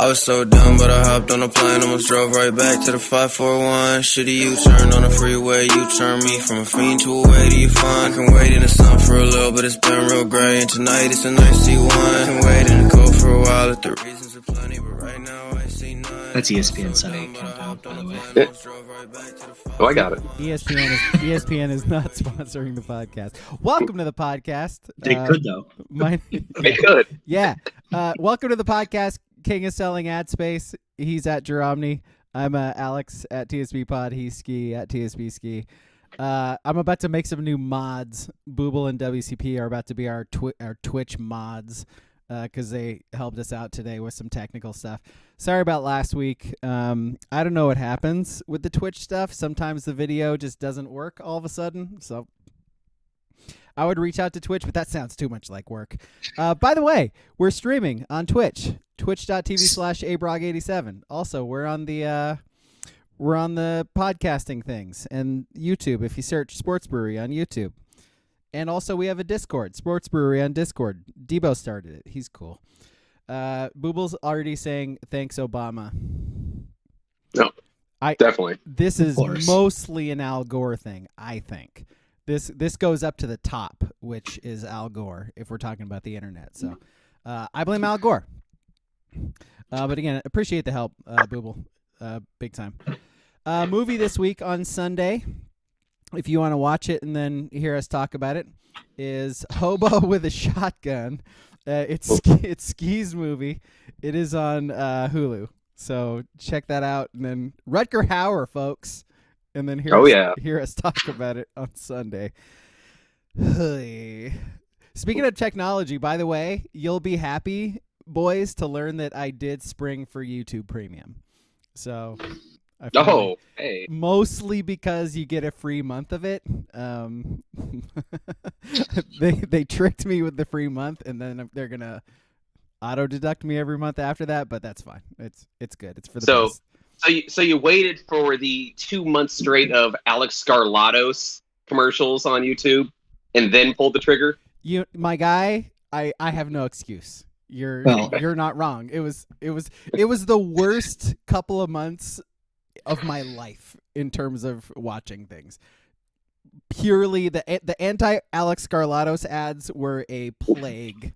I was so dumb, but I hopped on a plane, almost drove right back to the 541. Shitty U-turn on the freeway, you turn me from a fiend to a way to you fun. I can wait in the sun for a little, but it's been real gray, and tonight it's a nice C1. I can wait in the cold for a while if the reasons are plenty, but right now I see none. That's ESPN Saturday Countdown, by the way. Oh, I got it. ESPN is not sponsoring the podcast. Welcome to the podcast. They could, though. They could. Yeah. Welcome to the podcast. King is selling ad space. He's at Jeromney. I'm Alex at TSB Pod. He's Ski at TSB Ski. I'm about to make some new mods. Booble and WCP are about to be our Twitch mods because they helped us out today with some technical stuff. Sorry about last week. I don't know what happens with the Twitch stuff. Sometimes the video just doesn't work all of a sudden. So I would reach out to Twitch, but that sounds too much like work. By the way, we're streaming on Twitch, twitch.tv/abrog87. Also, we're on the podcasting things and YouTube. If you search Sports Brewery on YouTube, and also we have a Discord, Sports Brewery on Discord. Debo started it. He's cool. Booble's already saying thanks, Obama. No, definitely. This is mostly an Al Gore thing, I think. This goes up to the top, which is Al Gore, if we're talking about the internet. So I blame Al Gore. But again, appreciate the help, Booble. Big time. Movie this week on Sunday, if you want to watch it and then hear us talk about it, is Hobo with a Shotgun. It's Ski's movie. It is on Hulu. So check that out. And then Rutger Hauer, folks. And then hear us talk about it on Sunday. Speaking of technology, by the way, you'll be happy, boys, to learn that I did spring for YouTube Premium. So, mostly because you get a free month of it. They tricked me with the free month, and then they're gonna auto deduct me every month after that. But that's fine. It's good. It's for the best. So you waited for the 2 months straight of Alex Scarlatos commercials on YouTube and then pulled the trigger? My guy, I have no excuse. You're not wrong. It was the worst couple of months of my life in terms of watching things. Purely the anti-Alex Scarlatos ads were a plague.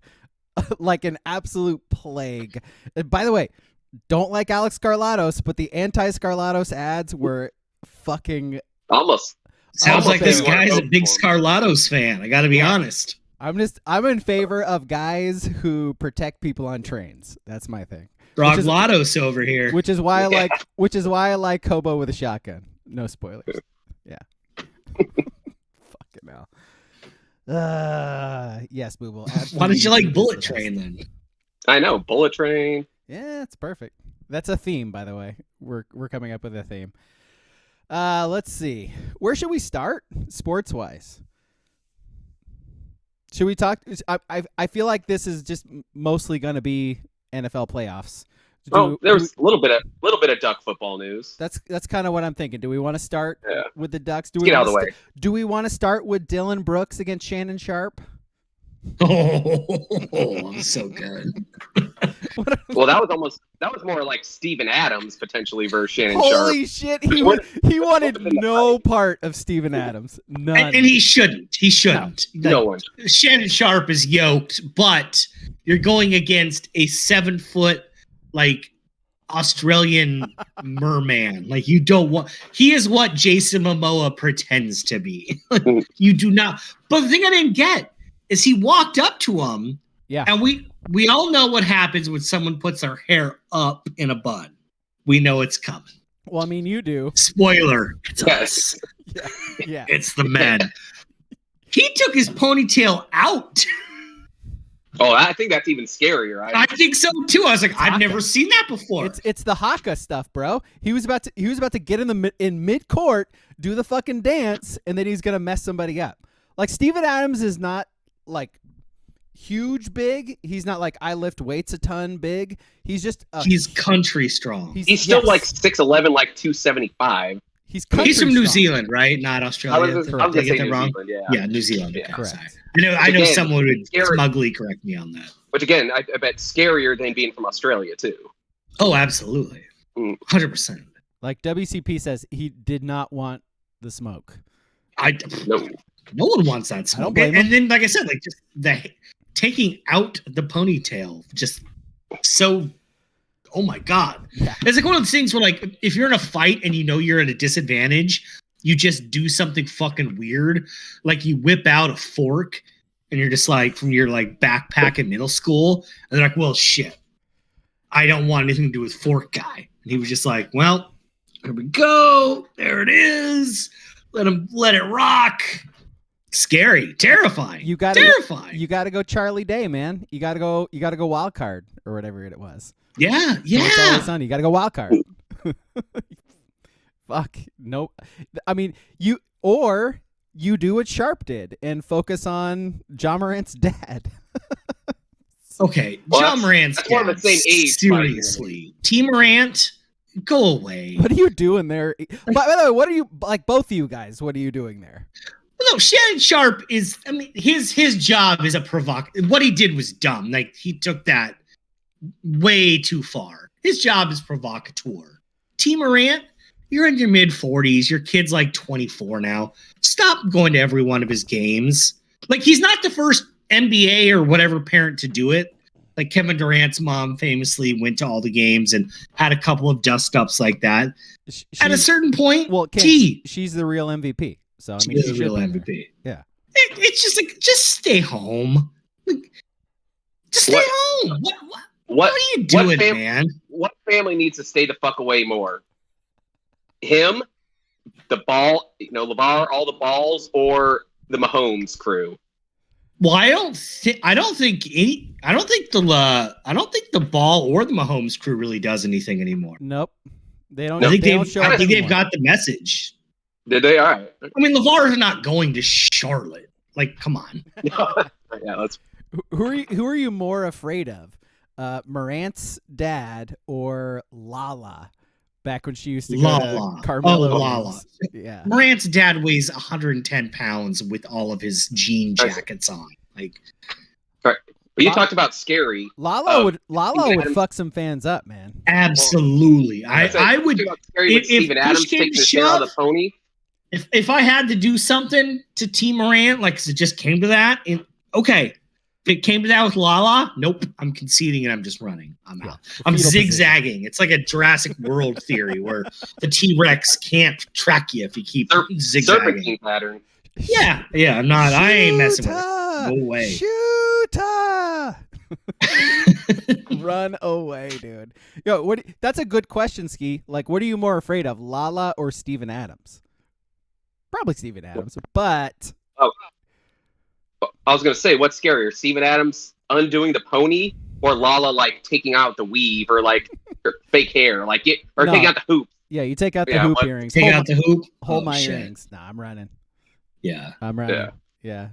Like an absolute plague. And by the way, don't like Alex Scarlatos, but the anti-Scarlatos ads were fucking almost. Sounds like this guy's a big Scarlatos fan. I got to be honest. I'm in favor of guys who protect people on trains. That's my thing. Broglatos over here. Which is why I like Hobo with a Shotgun. No spoilers. Yeah. Fucking hell. Yes, Booble. Why did you like Bullet Train then? I know, Bullet Train. Yeah, it's perfect. That's a theme, by the way. We're coming up with a theme. Let's see. Where should we start, sports-wise? Should we talk? I feel like this is just mostly going to be NFL playoffs. There's a little bit of Duck football news. That's kind of what I'm thinking. Do we want to start with the Ducks? Get out of the way. Do we want to start with Dillon Brooks against Shannon Sharpe? Oh, I'm so good. Well, that was more like Steven Adams potentially versus Shannon Sharpe. Holy shit! He wanted no part of Steven Adams. None. And he shouldn't. He shouldn't. No one. Shannon Sharpe is yoked, but you're going against a 7-foot Australian merman. Like you don't want. He is what Jason Momoa pretends to be. You do not. But the thing I didn't get is he walked up to him. Yeah. And we all know what happens when someone puts their hair up in a bun. We know it's coming. Well, I mean, you do. Spoiler. It's us. Yeah. It's the men. He took his ponytail out. Oh, I think that's even scarier. I think so too. I was like, I've never seen that before. It's the haka stuff, bro. He was about to get in mid court, do the fucking dance, and then he's gonna mess somebody up. Like Steven Adams is not like huge big. He's not like I lift weights a ton big. He's just he's country strong. He's still like 6'11", like 275. He's from strong. New Zealand, right? Not Australia. I was gonna say New wrong? Zealand, yeah. Yeah, New Zealand. Yeah. Correct. I know someone would smugly correct me on that. Which again, I bet scarier than being from Australia too. Oh, absolutely. 100%. Like WCP says, he did not want the smoke. No. No one wants that smoke. I don't blame him. And then, like I said, like just the taking out the ponytail, just so. Oh my god! Yeah. It's like one of those things where, like, if you're in a fight and you know you're at a disadvantage, you just do something fucking weird, like you whip out a fork, and you're just like from your like backpack in middle school, and they're like, "Well, shit, I don't want anything to do with fork guy." And he was just like, "Well, here we go. There it is. Let it rock." Scary, terrifying. You got terrifying. You got to go Charlie Day, man. You got to go wild card or whatever it was. Yeah. It's Always Sunny. You got to go wild card. Fuck no. I mean, you do what Sharpe did and focus on John Morant's dad. Okay, Well, John Morant's that's one of the same age, seriously. T. Morant, go away. What are you doing there? By the way, what are you like? Both of you guys, what are you doing there? No, Shannon Sharpe is. I mean, his job is a What he did was dumb. Like he took that way too far. His job is provocateur. T. Morant, you're in your mid 40s. Your kid's like 24 now. Stop going to every one of his games. Like he's not the first NBA or whatever parent to do it. Like Kevin Durant's mom famously went to all the games and had a couple of dust ups like that. At a certain point, well, she's the real MVP. So I mean, she's the real MVP. Yeah, it's just like just stay home. Just stay home. What are you doing, man? What family needs to stay the fuck away more? Him, the ball, LeVar, all the balls, or the Mahomes crew? Well, I don't think the ball or the Mahomes crew really does anything anymore. Nope. They don't. I think they've they've got the message. Did they? All right. I mean, LeVar is not going to Charlotte. Like, come on. Yeah, let's. Who are you more afraid of? Morant's dad or Lala? Back when she used to go to Carmelo. Oh, Lala. Yeah. Morant's dad weighs 110 pounds with all of his jean jackets on. Like, right. But you talked about scary. Lala would fuck some fans up, man. Absolutely. Well, I would. If Steven Adams taking the shit out of the pony. If I had to do something to T. Morant, like it just came to that, okay. If it came to that with Lala, nope. I'm conceding and I'm just running. I'm out. I'm zigzagging. Position. It's like a Jurassic World theory where the T-Rex can't track you if you keep zigzagging. Serpentine pattern. Yeah. I'm not. I ain't messing with it. No way. Run away, dude. Yo, that's a good question, Ski. Like, what are you more afraid of, Lala or Steven Adams? Probably Steven Adams, but I was gonna say, what's scarier, Steven Adams undoing the pony, or Lala like taking out the weave or like her fake hair, taking out the hoop? Yeah, you take out the hoop earrings. Take out the hoop. Hold my earrings. Nah, I'm running. Yeah, I'm running. Yeah.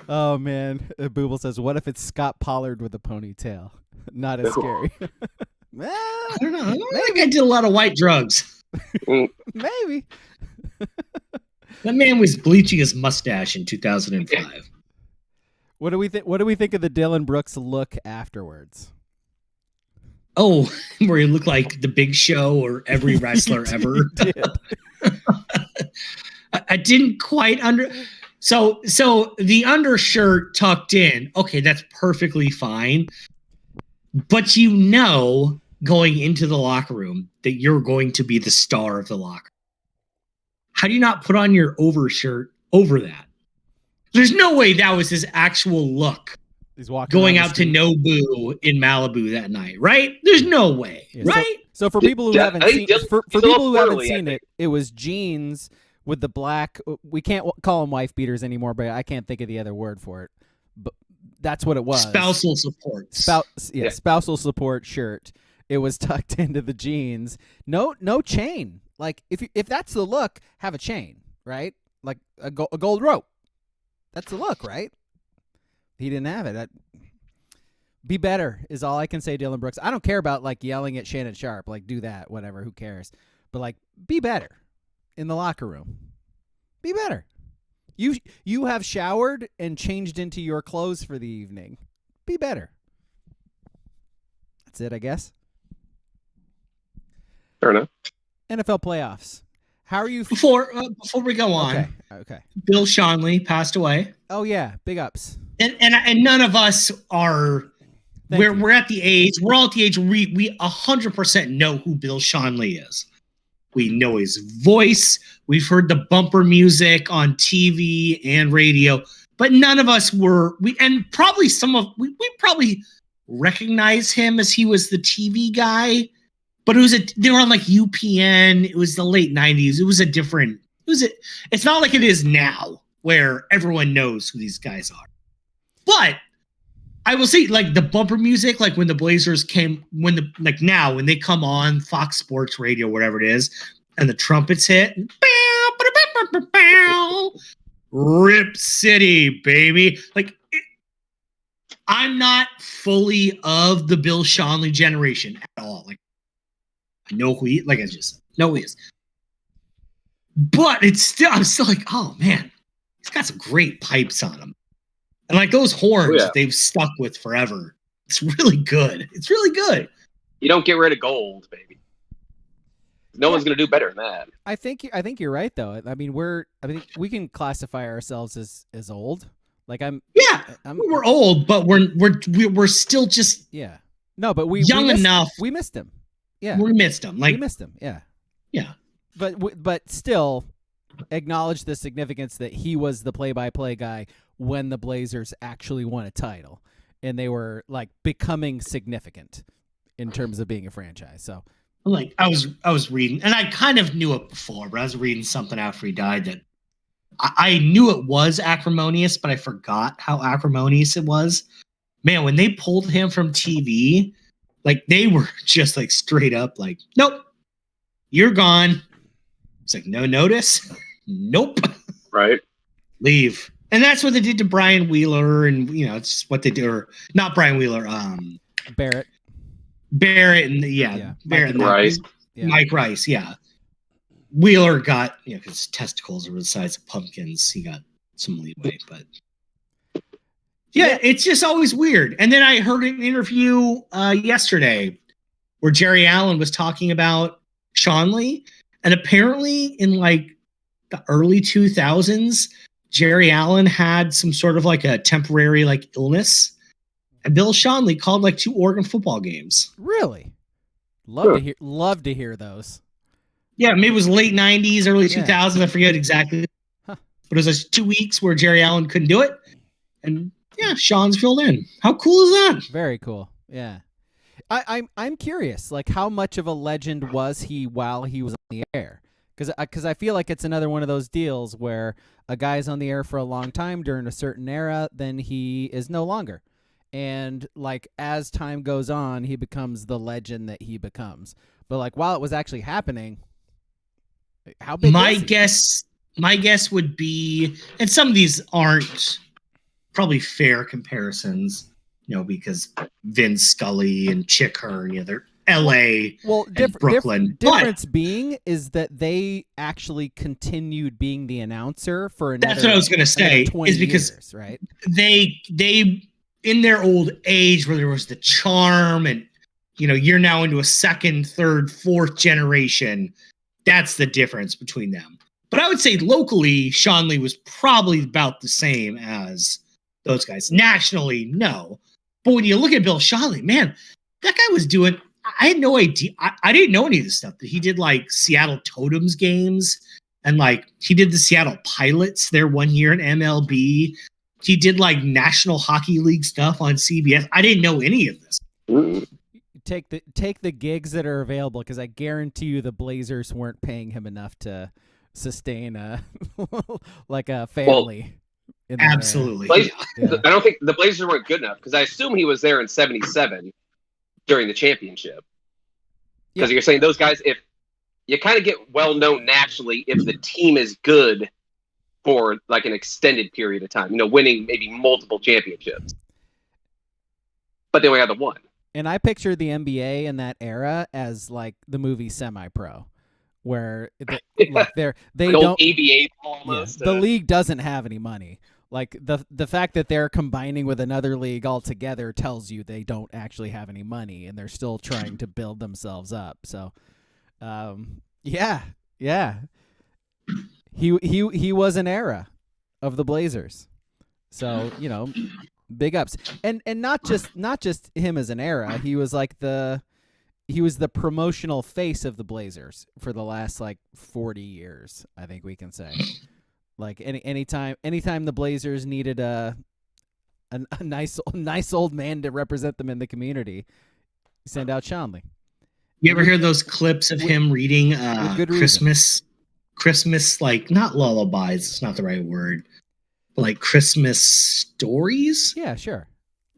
Oh man, Booble says, "What if it's Scott Pollard with a ponytail? Not as scary." Well, I don't know. I don't think I did a lot of white drugs. Maybe. That man was bleaching his mustache in 2005. What do we think? What do we think of the Dillon Brooks look afterwards? Oh, where he looked like the Big Show or every wrestler ever. I didn't quite So the undershirt tucked in. Okay, that's perfectly fine. But going into the locker room that you're going to be the star of the locker. How do you not put on your overshirt over that? There's no way that was his actual look. He's walking going out to Nobu in Malibu that night, right? There's no way, right? So for people who haven't seen, for people who haven't seen it, it was jeans with the black. We can't call them wife beaters anymore, but I can't think of the other word for it. But that's what it was. Spousal support. Spousal support shirt. It was tucked into the jeans. No chain. Like if that's the look, have a chain, right? Like a gold rope. That's the look, right? He didn't have it. Be better is all I can say, Dillon Brooks. I don't care about like yelling at Shannon Sharpe. Like do that, whatever. Who cares? But like be better in the locker room. Be better. You have showered and changed into your clothes for the evening. Be better. that's it, I guess. Fair enough. NFL playoffs. How are you? Before we go on, Okay. Bill Schonely passed away. Oh yeah, big ups. And none of us are. Thank you. We're at the age. We're all at the age where we 100% know who Bill Schonely is. We know his voice. We've heard the bumper music on TV and radio, but none of us were. We probably we probably recognize him as he was the TV guy, but they were on like UPN. It was the late 90s. It was a different. It's not like it is now where everyone knows who these guys are. But I will say, like the bumper music, like when the Blazers when they come on Fox Sports Radio, whatever it is, and the trumpets hit, Rip City, baby. I'm not fully of the Bill Schonely generation at all. Like, I know who I just said, know who he is. But I'm still like, oh man, he's got some great pipes on him. And like those horns that they've stuck with forever. It's really good. It's really good. You don't get rid of gold, baby. No one's going to do better than that. I think you're right though. I mean, we can classify ourselves as old. Like we're old, but we're still just No, but we enough. We missed him. Yeah. We missed him. We missed him. Yeah. Yeah. But still acknowledge the significance that he was the play-by-play guy when the Blazers actually won a title and they were like becoming significant in terms of being a franchise. So like I was reading, and I kind of knew it before, but I was reading something after he died that I knew it was acrimonious, but I forgot how acrimonious it was. Man, when they pulled him from TV, like they were just like straight up like, nope, you're gone. It's like, no notice. Nope. Right. Leave. And that's what they did to Brian Wheeler, and it's what they did, or not Brian Wheeler, Barrett, and Barrett, Mike Rice, Wheeler got because his testicles were the size of pumpkins, he got some leeway, but it's just always weird. And then I heard an interview yesterday where Jerry Allen was talking about Schonely, and apparently in like the early 2000s. Jerry Allen had some sort of like a temporary like illness, and Bill Schonely called like 2 Oregon football games. Really? Love to hear those. Yeah, maybe it was late 90s, early 2000s. I forget exactly. But it was like 2 weeks where Jerry Allen couldn't do it. And Schonz filled in. How cool is that? Very cool. Yeah. I'm curious, like how much of a legend was he while he was on the air? Because I feel like it's another one of those deals where a guy's on the air for a long time during a certain era, then he is no longer. And like as time goes on, he becomes the legend that he becomes. But like while it was actually happening, how big my guess would be, and some of these aren't probably fair comparisons, because Vin Scully and Chick Hearn, they're L.A. Brooklyn. Difference being is that they actually continued being the announcer for another. That's what I was going to say. Is because years, right? They in their old age where there was the charm, and you're now into a second, third, fourth generation. That's the difference between them. But I would say locally, Schonely was probably about the same as those guys. Nationally, no. But when you look at Bill Schonely, man, that guy was doing. I had no idea. I didn't know any of this stuff. That he did like Seattle Totems games, and like he did the Seattle Pilots there one year in MLB. He did like National Hockey League stuff on CBS. I didn't know any of this. Take the gigs that are available, because I guarantee you the Blazers weren't paying him enough to sustain a like a family. Absolutely. I don't think the Blazers weren't good enough, because I assume he was there in '77 during the championship. Because you're saying those guys, if you kind of get well known nationally if the team is good for like an extended period of time, winning maybe multiple championships. But they only had the one. And I picture the NBA in that era as like the movie Semi-Pro, where they don't ABA almost. The league doesn't have any money. Like the fact that they're combining with another league altogether tells you they don't actually have any money and they're still trying to build themselves up. So, yeah. He was an era of the Blazers. So, big ups. And not just him as an era. He was like the promotional face of the Blazers for the last 40 years, I think we can say. Like anytime the Blazers needed a nice old man to represent them in the community, send out Shanley. You ever hear those clips of him reading Christmas, like not lullabies, it's not the right word, but like Christmas stories? Yeah, sure.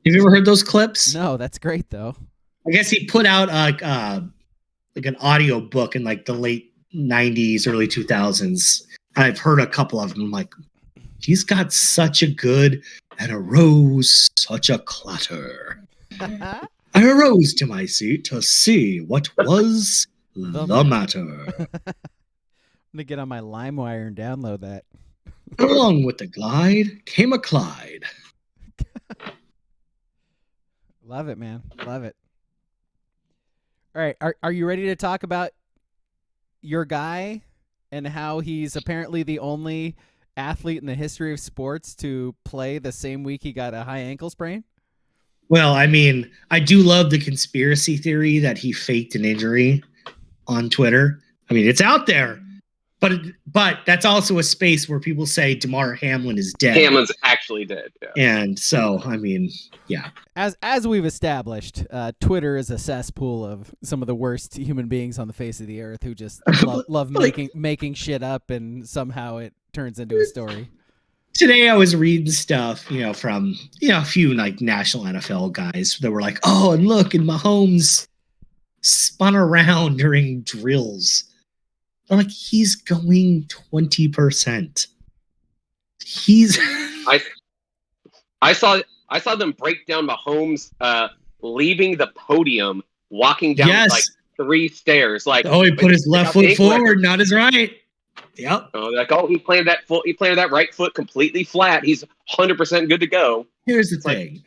Have you ever heard those clips? No, that's great though. I guess he put out like an audio book in like the late 90s, early 2000s. I've heard a couple of them. I'm like, he's got such a good, and arose such a clatter. I arose to my seat to see what was the matter. I'm gonna get on my LimeWire and download that. Along with the glide came a Clyde. Love it, man. Love it. All right, are you ready to talk about your guy and how he's apparently the only athlete in the history of sports to play the same week he got a high ankle sprain? Well, I mean, I do love the conspiracy theory that he faked an injury on Twitter. I mean, it's out there, but that's also a space where people say Damar Hamlin is dead. Hamlin's actually dead. Yeah. And so, I mean, yeah. As we've established, Twitter is a cesspool of some of the worst human beings on the face of the earth who just love making shit up, and somehow it turns into a story. Today I was reading stuff, from a few like national NFL guys that were like, "Oh, and look, and Mahomes spun around during drills." I'm like, he's going 20%. I saw them break down Mahomes leaving the podium, walking down 3 stairs. Like, he put his left foot forward, not his right. Yep. He planted that right foot completely flat. He's 100% good to go. Here's the thing.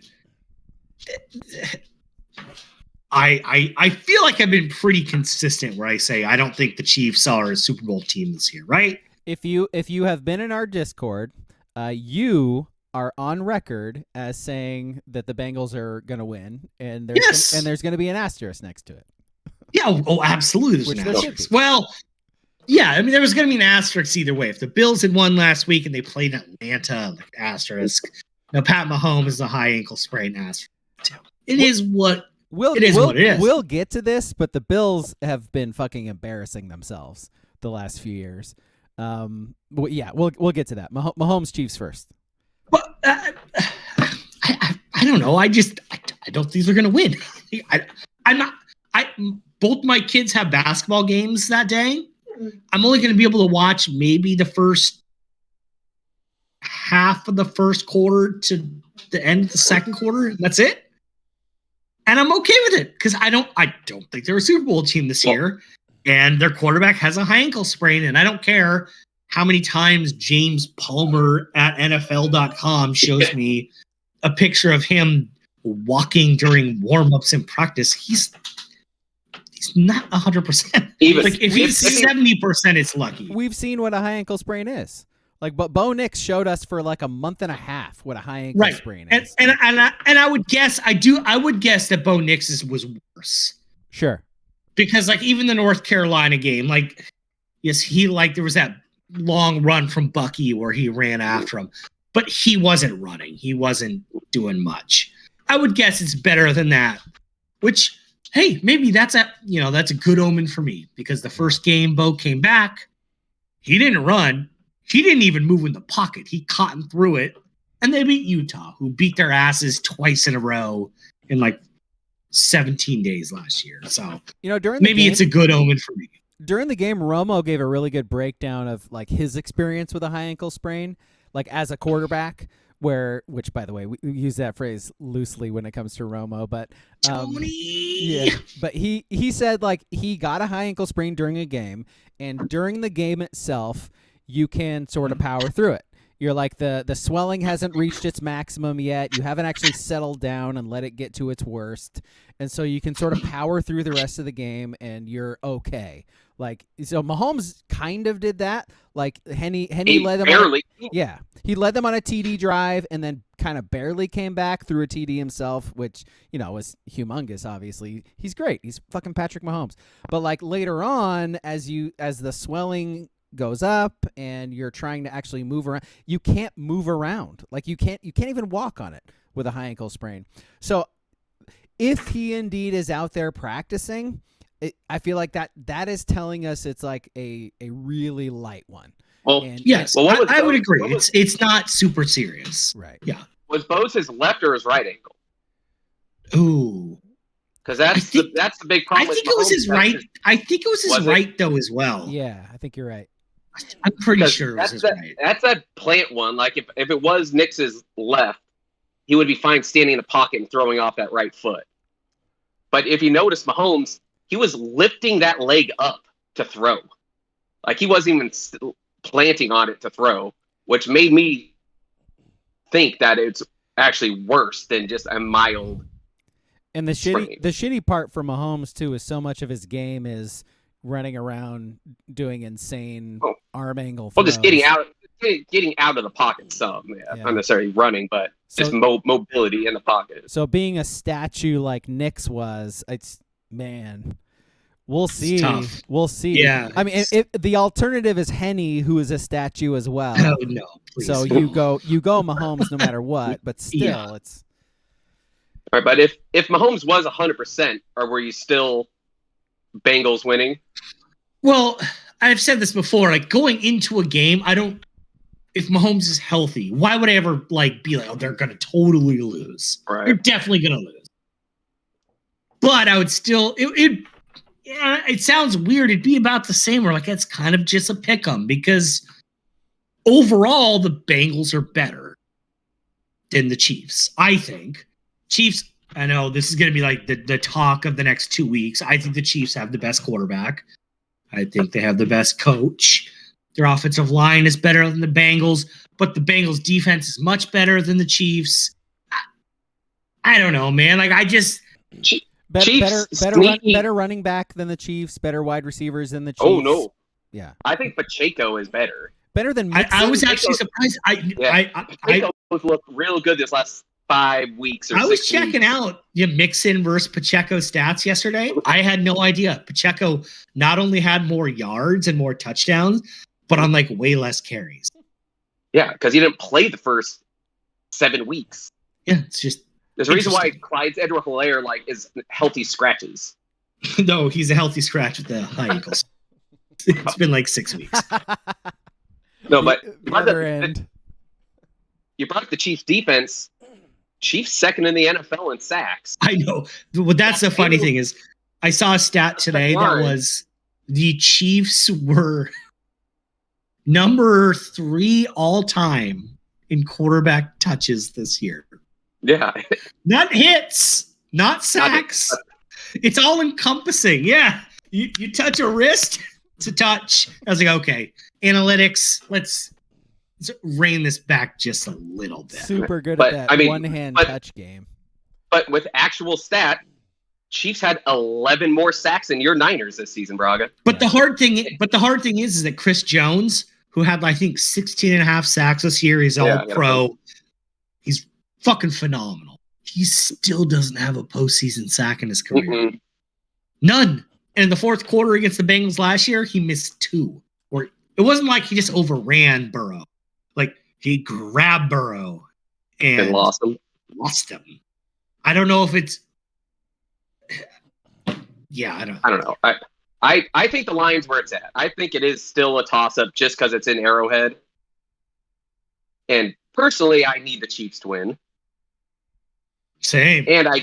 I feel like I've been pretty consistent where I say I don't think the Chiefs are a Super Bowl team this year, right? If you have been in our Discord, you are on record as saying that the Bengals are going to win, and there's going to be an asterisk next to it. Yeah, absolutely. There's an asterisk. Well, yeah, I mean, there was going to be an asterisk either way. If the Bills had won last week and they played Atlanta, like asterisk. Now, Pat Mahomes is a high ankle sprain asterisk. It is what it is. We'll get to this, but the Bills have been fucking embarrassing themselves the last few years. We'll get to that. Mahomes Chiefs first. But I don't know. I don't think they're going to win. Both my kids have basketball games that day. I'm only going to be able to watch maybe the first half of the first quarter to the end of the second quarter. That's it. And I'm okay with it because I don't think they're a Super Bowl team this year. And their quarterback has a high ankle sprain. And I don't care how many times James Palmer at NFL.com shows me a picture of him walking during warm-ups in practice. He's not 100%. If he's 70%, it's lucky. We've seen what a high ankle sprain is. But Bo Nix showed us for like a month and a half what a high ankle sprain is. And I would guess that Bo Nix's was worse. Sure. Because even the North Carolina game, there was that long run from Bucky where he ran after him, but he wasn't running. He wasn't doing much. I would guess it's better than that, which, hey, maybe that's a good omen for me because the first game Bo came back, he didn't run. He didn't even move in the pocket. He cottoned through it, and they beat Utah, who beat their asses twice in a row in 17 days last year. So it's a good omen for me. During the game, Romo gave a really good breakdown of his experience with a high ankle sprain, as a quarterback. Which by the way, we use that phrase loosely when it comes to Romo, but Tony. But he said he got a high ankle sprain during a game, and during the game itself, you can sort of power through it. You're like the swelling hasn't reached its maximum yet. You haven't actually settled down and let it get to its worst. And so you can sort of power through the rest of the game and you're okay. Like, so Mahomes kind of did that. Like Henny led them barely. He led them on a TD drive and then kind of barely came back through a TD himself, which, was humongous, obviously. He's great. He's fucking Patrick Mahomes. But like later on, as the swelling goes up and you're trying to actually move around, you can't move around. Like you can't even walk on it with a high ankle sprain. So if he indeed is out there practicing, I feel like that is telling us it's like a really light one. Well, yes, I would agree. It's not super serious. Right. Yeah. Was Bo's his left or his right ankle? Ooh. Because that's the big problem. I think it was his right. I think it was his right though as well. Yeah, I think you're right. I'm pretty sure it was his right. That's that plant one. Like if it was Nix's left, he would be fine standing in the pocket and throwing off that right foot. But if you notice Mahomes, he was lifting that leg up to throw. Like he wasn't even planting on it to throw, which made me think that it's actually worse than just a mild. And the shitty part for Mahomes too is so much of his game is running around doing insane arm angle throws. Well, just getting out of the pocket some. Yeah. Not necessarily running, but just mobility in the pocket. So being a statue like Knicks was, we'll see. We'll see. Yeah. I mean, the alternative is Henny, who is a statue as well. Oh no, please. So you go Mahomes no matter what, but still it's. All right, but if Mahomes was 100%, or were you still Bengals winning? Well, I've said this before. Like going into a game, if Mahomes is healthy, why would I ever be like, oh, they're going to totally lose? Right. They're definitely going to lose. But I would still. It sounds weird. It'd be about the same. Or it's kind of just a pick 'em because overall the Bengals are better than the Chiefs. I think. Chiefs, I know this is going to be like the talk of the next 2 weeks. I think the Chiefs have the best quarterback. I think they have the best coach. Their offensive line is better than the Bengals, but the Bengals defense is much better than the Chiefs. I don't know, man. Better running back than the Chiefs, better wide receivers than the Chiefs. Oh, no. Yeah. I think Pacheco is better. Better than Mixon. I was actually surprised. Pacheco looked real good this last 5 weeks or 6 weeks. I was checking weeks. out Mixon versus Pacheco stats yesterday. I had no idea. Pacheco not only had more yards and more touchdowns, but on way less carries. Yeah, because he didn't play the first 7 weeks. Yeah, it's just there's a reason why Clyde's Edward-Helaire is healthy scratches. No, he's a healthy scratch with the high ankles. It's been 6 weeks. No, but you brought up the Chiefs defense. Chiefs second in the NFL in sacks. I know. But that's the funny thing is I saw a stat today that was the Chiefs were number 3 all time in quarterback touches this year. Yeah. Not hits, not sacks. It's all encompassing. Yeah. You touch a wrist, it's a touch. I was like, okay, analytics, let's rein this back just a little bit. Super good at that one-hand touch game. But with actual stat, Chiefs had 11 more sacks than your Niners this season, Braga. But the hard thing is that Chris Jones, who had I think 16 and a half sacks this year, he's all pro. He's fucking phenomenal. He still doesn't have a postseason sack in his career. Mm-hmm. None. And in the fourth quarter against the Bengals last year, he missed 2. Or it wasn't like he just overran Burrow. He grabbed Burrow and lost him. I don't know if it's. Yeah, I don't know. I think the line's where it's at. I think it is still a toss-up just because it's in Arrowhead. And personally, I need the Chiefs to win. Same. And I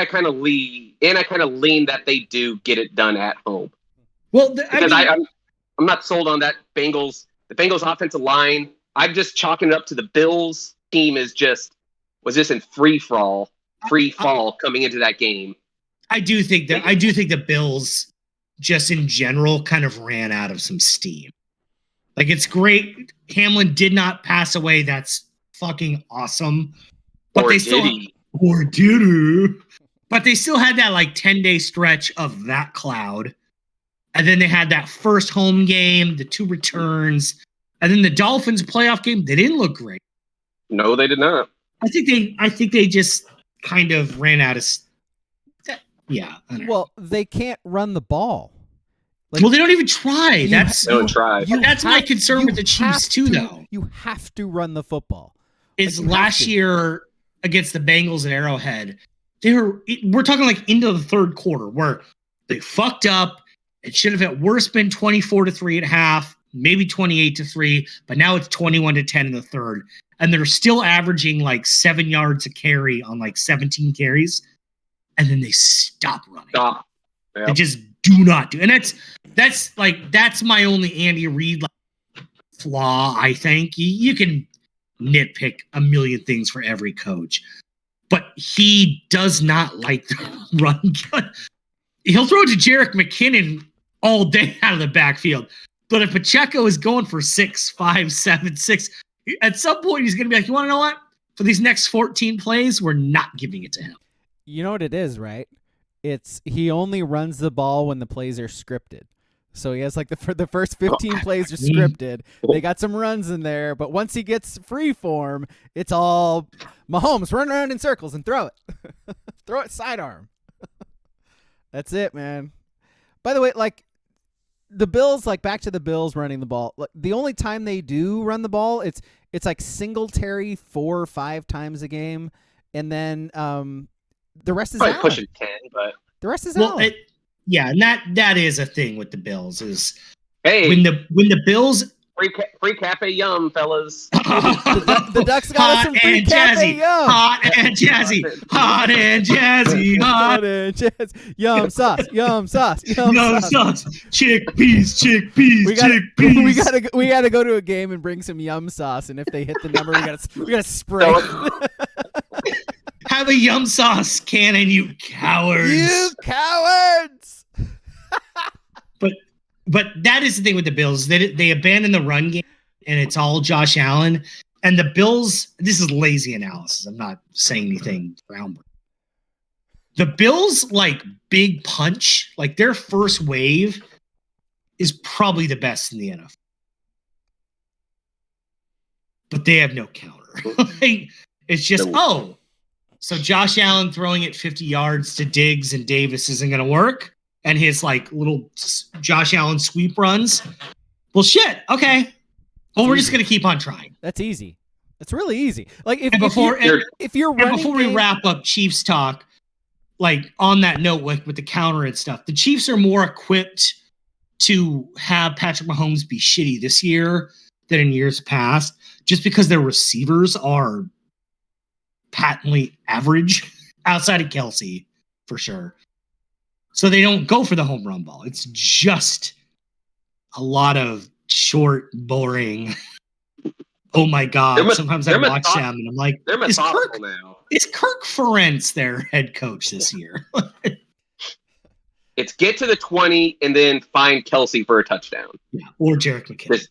kind of lean that they do get it done at home. Well, I'm not sold on that Bengals. The Bengals offensive line. I'm just chalking it up to the Bills team was just in free fall coming into that game. I do think the Bills just in general kind of ran out of some steam. Like, it's great. Hamlin did not pass away. That's fucking awesome. But Or they did still he? or did he? But they still had that like 10-day stretch of that cloud. And then they had that first home game, the 2 returns, and then the Dolphins playoff game. They didn't look great. No, they did not. I think they just kind of ran out of. Yeah. I don't know. Well, they can't run the ball. Well, they don't even try. That's Don't try. that's my concern with the Chiefs too, though. You have to run the football. Is Like, you have last to. year against the Bengals at Arrowhead, we're talking like into the third quarter where they fucked up. It should have at worst been 24-3 at half, maybe 28-3, but now it's 21-10 in the third. And they're still averaging like 7 yards a carry on like 17 carries. And then they stop running. Stop. Yep. They just do not do. And that's my only Andy Reid flaw, I think. You can nitpick a million things for every coach, but he does not like the run gun. He'll throw it to Jerick McKinnon all day out of the backfield. But if Pacheco is going for 6, 5, 7, 6, at some point he's going to be like, you want to know what? For these next 14 plays, we're not giving it to him. You know what it is, right? It's he only runs the ball when the plays are scripted. So he has like the first 15 plays are scripted. They got some runs in there, but once he gets free form, it's all Mahomes run around in circles and throw it. Throw it sidearm. That's it, man. By the way, like the Bills, like back to the Bills running the ball. Like, the only time they do run the ball, it's like Singletary 4 or 5 times a game, and then the rest is Probably Allen. pushing 10, but The rest is Well, Allen. and that is a thing with the Bills is hey, when the Bills free cafe yum, fellas. The Ducks got us hot some free and cafe jazzy, yum. hot and jazzy, hot and jazzy, hot Hot and jazz. Yum sauce, yum sauce, yum no sauce. sauce, chickpeas, We gotta, chickpeas. we gotta go to a game and bring some yum sauce, and if they hit the number, we gotta spray. Have a yum sauce cannon, you cowards. You cowards! But that is the thing with the Bills. They abandon the run game, and it's all Josh Allen. And the Bills, this is lazy analysis. I'm not saying anything groundbreaking. The Bills, like, big punch, like their first wave is probably the best in the NFL. But they have no counter. Like, it's just, so Josh Allen throwing it 50 yards to Diggs and Davis isn't going to work. And his like little Josh Allen sweep runs. Well, shit. Okay. Well, we're just going to keep on trying. That's easy. It's really easy. Like if you're running before we wrap up Chiefs talk, like on that note with the counter and stuff, the Chiefs are more equipped to have Patrick Mahomes be shitty this year than in years past, just because their receivers are patently average outside of Kelsey, for sure. So they don't go for the home run ball. It's just a lot of short, boring. Oh my God. Sometimes I watch them and I'm like, they're methodical now. Is Kirk Ferentz their head coach this year? It's get to the 20 and then find Kelsey for a touchdown. Yeah, or Jerick McKinnon.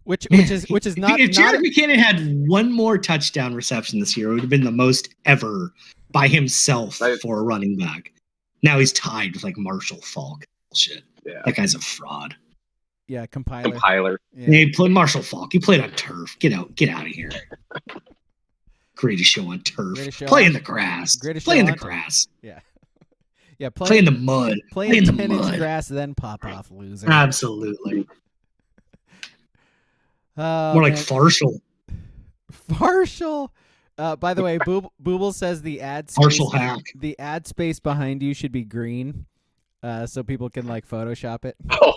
Which is not. If Jerick McKinnon had one more touchdown reception this year, it would have been the most ever by himself for a running back. Now he's tied with like Marshall Faulk. Bullshit. Yeah. That guy's a fraud. Yeah, compiler. Yeah. He played Marshall Faulk. He played on turf. Get out of here. Greatest show on turf. Play in the grass. Play in the grass. Yeah. Yeah, play in the mud. Play in the 10-inch grass, then pop off, loser. Absolutely. More like Farshall. Farshall. By the way, Booble says the ad space behind you should be green, so people can like Photoshop it. Oh.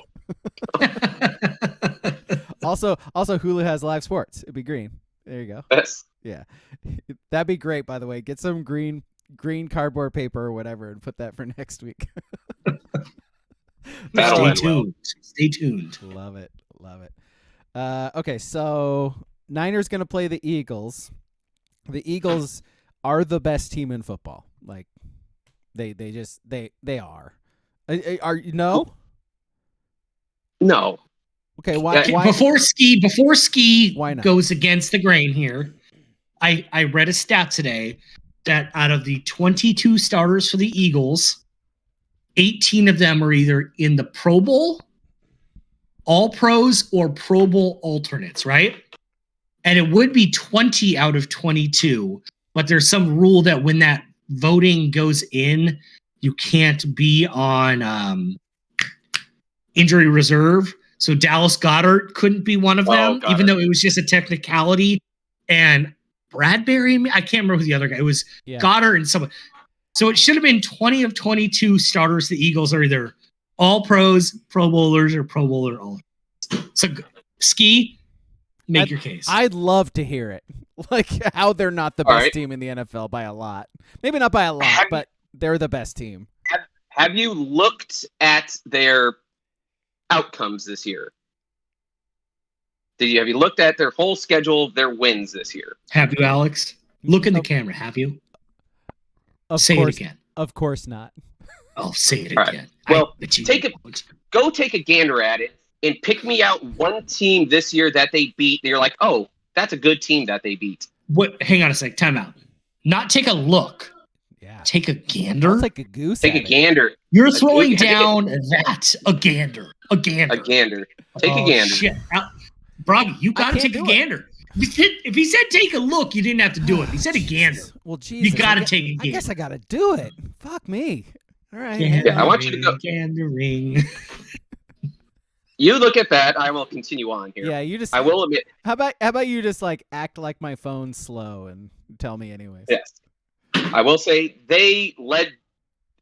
Also, Hulu has live sports. It'd be green. There you go. Yes. Yeah, that'd be great. By the way, get some green cardboard paper or whatever, and put that for next week. Stay tuned. Love it. Okay, so Niners gonna play the Eagles. The Eagles are the best team in football. Like they are. Are you no? No. Okay, why? Before ski Why not? goes against the grain here, I read a stat today that out of the 22 starters for the Eagles, 18 of them are either in the Pro Bowl, All Pros, or Pro Bowl alternates, right? And it would be 20 out of 22, but there's some rule that when that voting goes in, you can't be on injury reserve. So Dallas Goedert couldn't be one of them, even though it was just a technicality. And Bradbury, I can't remember who the other guy. It was Goddard and someone. So it should have been 20 of 22 starters. The Eagles are either all pros, Pro Bowlers, or Pro Bowler all. So Ski, make your case. I'd love to hear it. Like how they're not the best team in the NFL by a lot. Maybe not by a lot, but they're the best team. Have you looked at their outcomes this year? Have you looked at their whole schedule of their wins this year? Have you, Alex? Look in the camera. Have you? Say it again. Of course not. Oh, say it All again. Right. Well, go take a gander at it and pick me out one team this year that they beat. And you're like, oh, that's a good team that they beat. What? Hang on a sec. Time out. Not take a look. Yeah. Take a gander. That's like a goose. Take a gander. You're throwing down that. A gander. A gander. A gander. Take a gander. Shit. Braga, you got to take a gander. If he said take a look, you didn't have to do it. He said a gander. Well, geez. You got to take a gander. I guess I got to do it. Fuck me. All right. Yeah, I want you to go. Gandering. You look at that. I will continue on here. Yeah, you just. I will admit. How about you just like act like my phone's slow and tell me anyways? Yes. I will say they led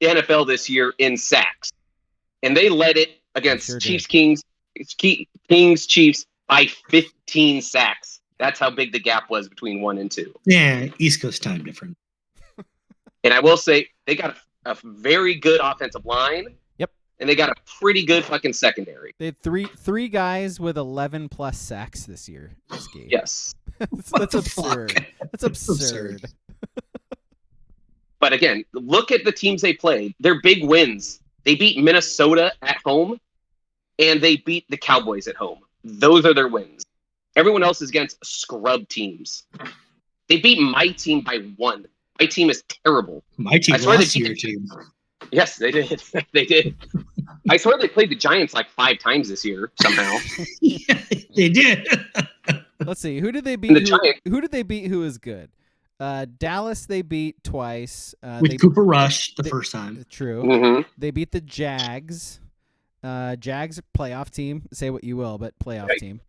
the NFL this year in sacks, and they led it against Chiefs, Chiefs by 15 sacks. That's how big the gap was between 1 and 2. Yeah, East Coast time different. And I will say they got a very good offensive line. Yep. And they got a pretty good fucking secondary. They had three guys with 11 plus sacks this year. This game. Yes. That's absurd. That's absurd. But again, look at the teams they played. They're big wins. They beat Minnesota at home, and they beat the Cowboys at home. Those are their wins. Everyone else is against scrub teams. They beat my team by 1. My team is terrible. My team lost to your team. Yes, they did. They did. I swear they played the Giants like 5 times this year somehow. Yeah, they did. Let's see. Who did they beat? Who did they beat who is good? Dallas they beat twice. With Cooper Rush the first time. True. Mm-hmm. They beat the Jags. Jags playoff team. Say what you will, but playoff team.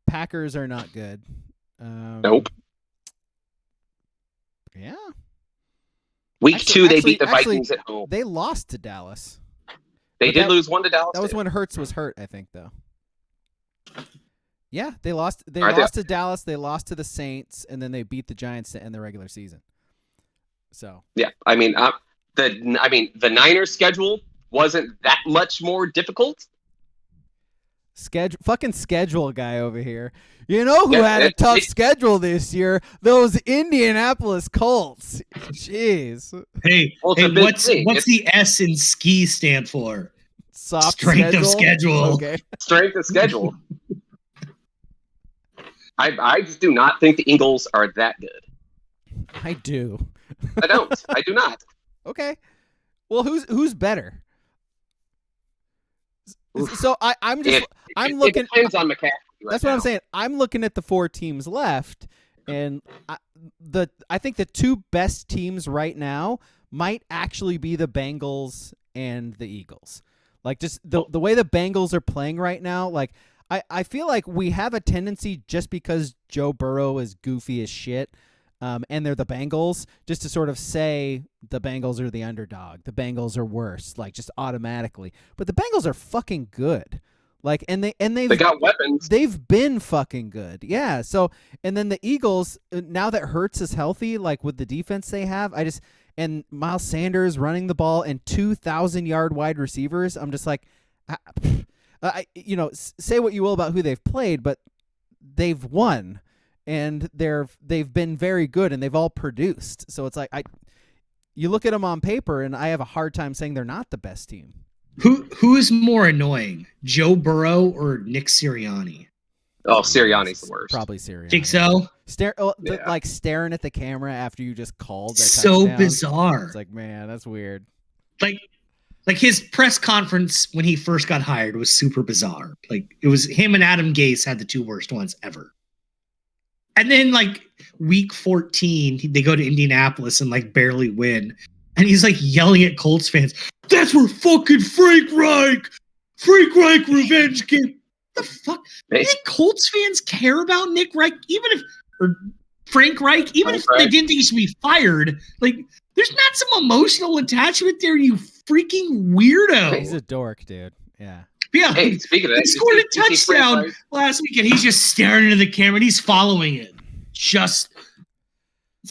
Packers are not good. Nope. Yeah. Week 2, they beat the Vikings at home. They lost to Dallas. They did lose 1 to Dallas. That was when Hurts was hurt, I think, though. Yeah, they lost. They lost to Dallas. They lost to the Saints, and then they beat the Giants to end the regular season. So. Yeah, I mean, the Niners' schedule wasn't that much more difficult. Fucking schedule guy over here. You know who had a tough schedule this year? Those Indianapolis Colts. Jeez. Hey, what's the S in ski stand for? Strength of schedule. Okay. Strength of schedule. I just do not think the Eagles are that good. I do. I don't. I do not. Okay. Well, who's better? So I'm looking. It depends on McCaffrey. That's what I'm saying. I'm looking at the 4 teams left, and I think the 2 best teams right now might actually be the Bengals and the Eagles. Like just the way the Bengals are playing right now, like I feel like we have a tendency just because Joe Burrow is goofy as shit, and they're the Bengals, just to sort of say the Bengals are the underdog. The Bengals are worse, like just automatically. But the Bengals are fucking good. Like they got weapons. They've been fucking good. Yeah. So and then the Eagles, now that Hurts is healthy, like with the defense they have, and Miles Sanders running the ball and 2,000-yard wide receivers, I'm just like, say what you will about who they've played, but they've won and they've been very good and they've all produced. So it's like you look at them on paper and I have a hard time saying they're not the best team. Who is more annoying, Joe Burrow or Nick Sirianni? Oh, Sirianni's the worst. Probably Sirianni. Think so? Like staring at the camera after you just called a So touchdown. bizarre. It's like, man, that's weird. Like his press conference when he first got hired was super bizarre. Like it was him and Adam Gase had the two worst ones ever. And then like week 14, they go to Indianapolis and like barely win. And he's like yelling at Colts fans, "That's where fucking Frank Reich revenge game." The fuck? Hey. You think Colts fans care about Nick Reich, or Frank Reich, even if they didn't think he should be fired? Like, there's not some emotional attachment there, you freaking weirdo. He's a dork, dude. Yeah. Yeah. Hey, speaking of that, he scored a touchdown last week, and he's just staring into the camera, and he's following it. It's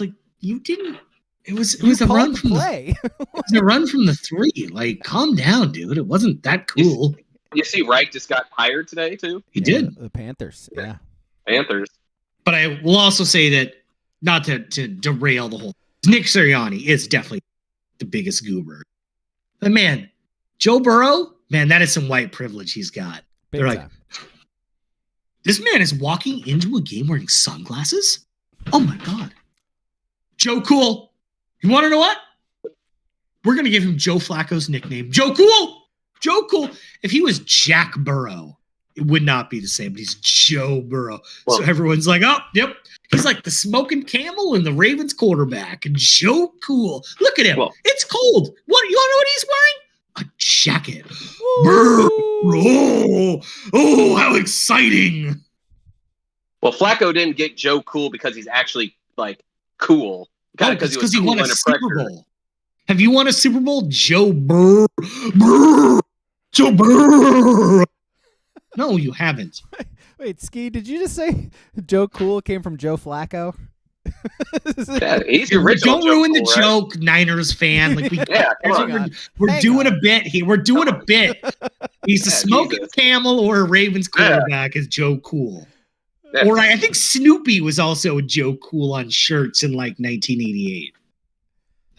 like you didn't. It was a run from play. It was a run from the 3. Like, calm down, dude. It wasn't that cool. You see, Reich just got hired today too. He did. The Panthers. Yeah. Panthers. But I will also say that, not to derail the whole, Nick Sirianni is definitely the biggest goober. But man, Joe Burrow, man, that is some white privilege he's got. They're like, this man is walking into a game wearing sunglasses? Oh my God. Joe Cool. You want to know what? We're going to give him Joe Flacco's nickname. Joe Cool. Joe Cool. If he was Jack Burrow, it would not be the same, but he's Joe Burrow. Well, so everyone's like, oh, yep. He's like the smoking camel and the Ravens quarterback. And Joe Cool. Look at him. Well, it's cold. What? You want to know what he's wearing? A jacket. Oh, how exciting. Well, Flacco didn't get Joe Cool because he's actually like cool. Because he won a Super Bowl. Have you won a Super Bowl? Joe Burrow. Joe Burrow. No, you haven't. Wait, Ski, did you just say Joe Cool came from Joe Flacco? Yeah, he's the original. Don't ruin the joke, Niners fan. Like we're doing a bit here. We're doing a bit. He's a smoking camel or a Ravens quarterback is Joe Cool. Yeah. Or I think Snoopy was also a Joe Cool on shirts in like 1988.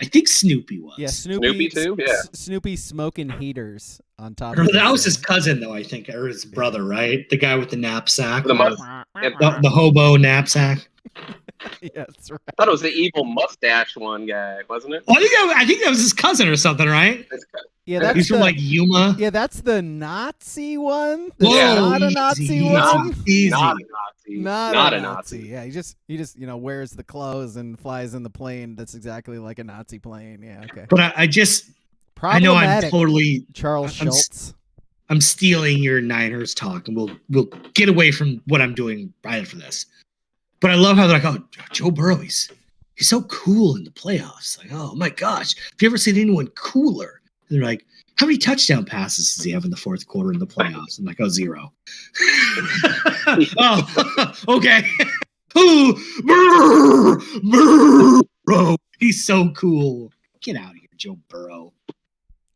I think Snoopy was. Yeah, Snoopy too. Yeah, Snoopy smoking heaters on top. That was his cousin, though. I think, or his brother, right? The guy with the knapsack, the hobo knapsack. Yeah, that's right. I thought it was the evil mustache one guy, wasn't it? Well, I think that was his cousin or something, right? Yeah, he's from like Yuma. Yeah, that's the Nazi one. Whoa, not a Nazi one. Easy. Not a Nazi. Not a Nazi. Yeah, he just wears the clothes and flies in the plane. That's exactly like a Nazi plane. Yeah, okay. But I know I'm totally Charles Schultz. I'm stealing your Niners talk, and we'll get away from what I'm doing right after this. But I love how they're like, oh, Joe Burrow, he's so cool in the playoffs. Like, oh my gosh, have you ever seen anyone cooler? And they're like, how many touchdown passes does he have in the fourth quarter in the playoffs? I'm like, 0. Oh, okay. Burrow, he's so cool. Get out of here, Joe Burrow.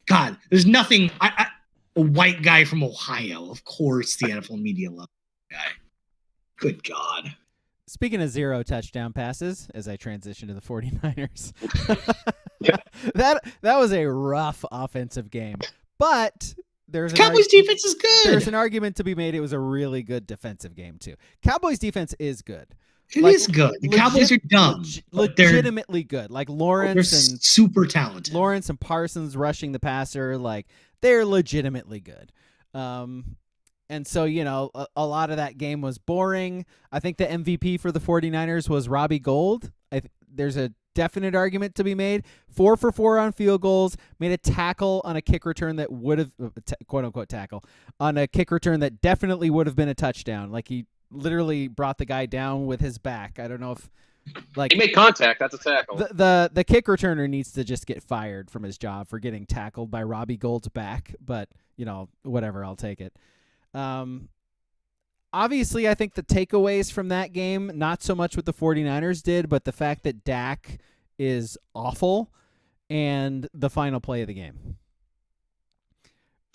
God, there's nothing. A white guy from Ohio, of course, the NFL media loves that guy. Good God. Speaking of 0 touchdown passes, as I transition to the 49ers, that was a rough offensive game. But Cowboys defense is good. There's an argument to be made. It was a really good defensive game too. Cowboys defense is good. It is good. The Cowboys are dumb. Legitimately good. Like Lawrence and super talented. Lawrence and Parsons rushing the passer, like they're legitimately good. And so, a lot of that game was boring. I think the MVP for the 49ers was Robbie Gould. There's a definite argument to be made. 4 for 4 on field goals, made a tackle on a kick return that would have, quote-unquote tackle, on a kick return that definitely would have been a touchdown. Like, he literally brought the guy down with his back. I don't know if... Like, he made contact. That's a tackle. The kick returner needs to just get fired from his job for getting tackled by Robbie Gould's back. But, whatever, I'll take it. Obviously, I think the takeaways from that game, not so much what the 49ers did, but the fact that Dak is awful and the final play of the game.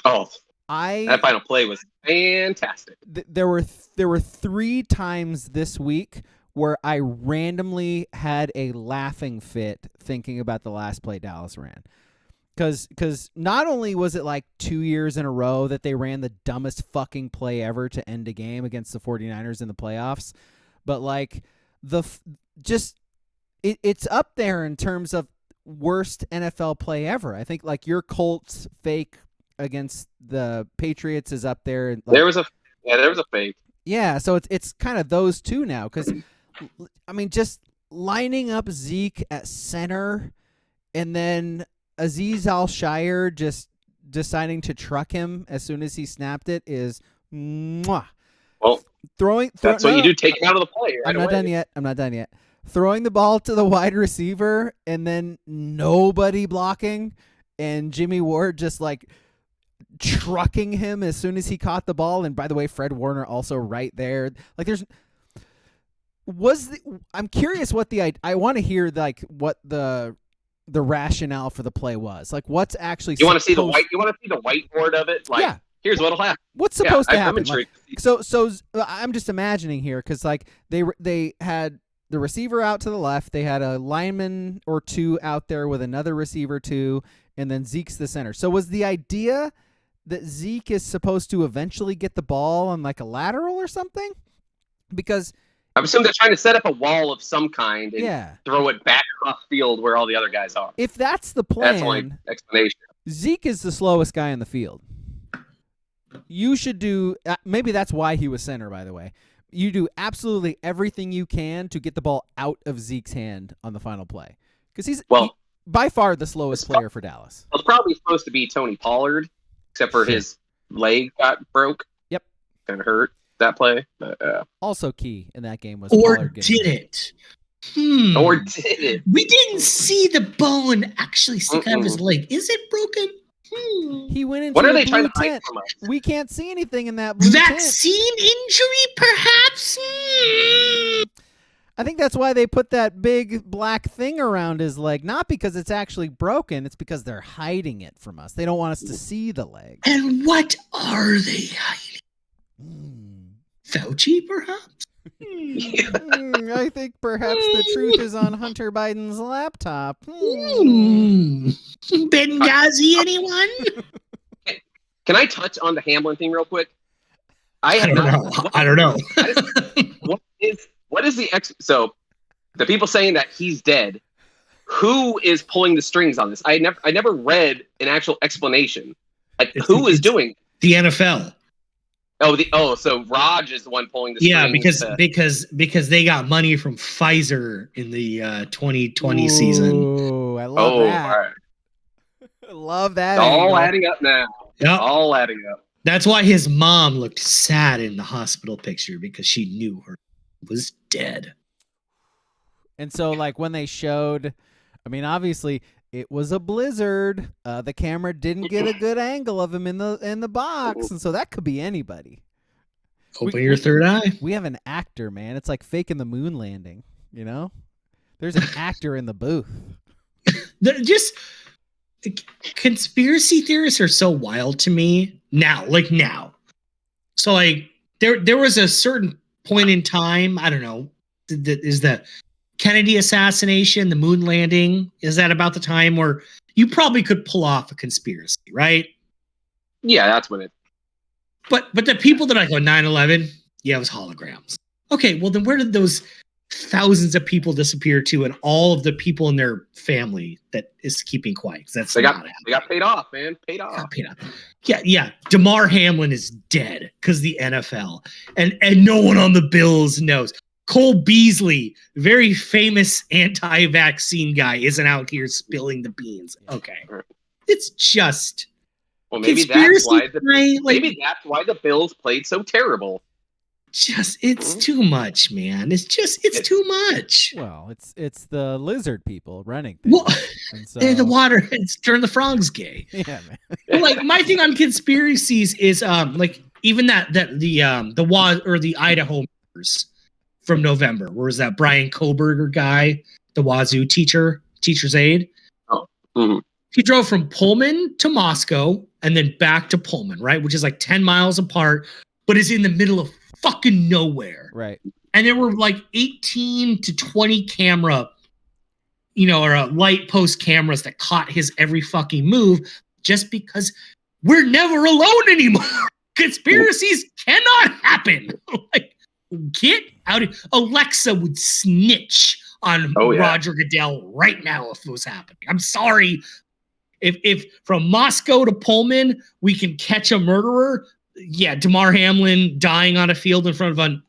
Oh, that final play was fantastic. There were 3 times this week where I randomly had a laughing fit thinking about the last play Dallas ran. Because not only was it like 2 years in a row that they ran the dumbest fucking play ever to end a game against the 49ers in the playoffs, but like it's up there in terms of worst NFL play ever. I think like your Colts fake against the Patriots is up there. And like, there was a fake. Yeah, so it's kind of those two now because, I mean, just lining up Zeke at center and then Azeez Al-Shire just deciding to truck him as soon as he snapped it is mwah. Well, that's what you do. Take him out of the play. Right I'm not done yet. Throwing the ball to the wide receiver and then nobody blocking and Jimmy Ward just like trucking him as soon as he caught the ball. And by the way, Fred Warner also right there. Like I'm curious what I want to hear like what the rationale for the play was. Like what's actually you want to see the whiteboard of it? Like, yeah. Here's what'll happen. What's supposed to happen? Like, so I'm just imagining here because like they had the receiver out to the left, they had a lineman or two out there with another receiver too, and then Zeke's the center. So was the idea that Zeke is supposed to eventually get the ball on like a lateral or something? Because I assume they're trying to set up a wall of some kind and throw it back off field where all the other guys are. If that's the plan, that's the only explanation. Zeke is the slowest guy in the field. You should do maybe that's why he was center, by the way. You do absolutely everything you can to get the ball out of Zeke's hand on the final play. Because he's by far the slowest player for Dallas. It's probably supposed to be Tony Pollard, except for his leg got broke. Yep. Kind of hurt that play. But, also key in that game was or Pollard did it? Or did it? We didn't see the bone actually stick out of his leg. Is it broken? He went into what are they trying to tent. hide from us? We can't see anything in that blue tent. Vaccine injury, perhaps? I think that's why they put that big black thing around his leg. Not because it's actually broken. It's because they're hiding it from us. They don't want us to see the leg. And what are they hiding? Fauci, perhaps? I think perhaps the truth is on Hunter Biden's laptop. Benghazi, anyone? Can I touch on the Hamlin thing real quick? I don't know. What is the so the people saying that he's dead? Who is pulling the strings on this? I never read an actual explanation. Like who is doing it? The NFL. So Raj is the one pulling the strings. Yeah, because they got money from Pfizer in the 2020 season. Oh, I love that. All right. I love that. It's all adding up now. Yep. All adding up. That's why his mom looked sad in the hospital picture because she knew her was dead. And so, like when they showed, I mean, obviously it was a blizzard. The camera didn't get a good angle of him in the box, and so that could be anybody. Open your third eye. We have an actor, man. It's like faking the moon landing. You know, there's an actor in the booth. Just conspiracy theorists are so wild to me now. So like there was a certain point in time. I don't know. Is the Kennedy assassination, the moon landing, is that about the time where you probably could pull off a conspiracy, right? Yeah, that's when it. But the people that I go 9/11, yeah, it was holograms. Okay, well then where did those thousands of people disappear to, and all of the people in their family that is keeping quiet? That's they got paid off, man. Paid off. Yeah. Damar Hamlin is dead because the NFL, and no one on the Bills knows. Cole Beasley, very famous anti-vaccine guy, isn't out here spilling the beans. Okay, it's just. Well, maybe that's why the Bills played so terrible. It's too much, man. It's too much. Well, it's the lizard people running things. Well, so... the water. It's turn the frogs gay. Yeah, man. Like my thing on conspiracies is like even the WAS or the Idaho from November. Where was that Brian Koberger guy, the Wazoo teacher's aide? Oh, mm-hmm. He drove from Pullman to Moscow and then back to Pullman, right, which is like 10 miles apart, but is in the middle of fucking nowhere. Right. And there were like 18 to 20 camera or a light post cameras that caught his every fucking move, just because we're never alone anymore. Conspiracies cannot happen. Like, get out of Alexa would snitch on Roger Goodell right now if it was happening. I'm sorry. If from Moscow to Pullman we can catch a murderer, Damar Hamlin dying on a field in front of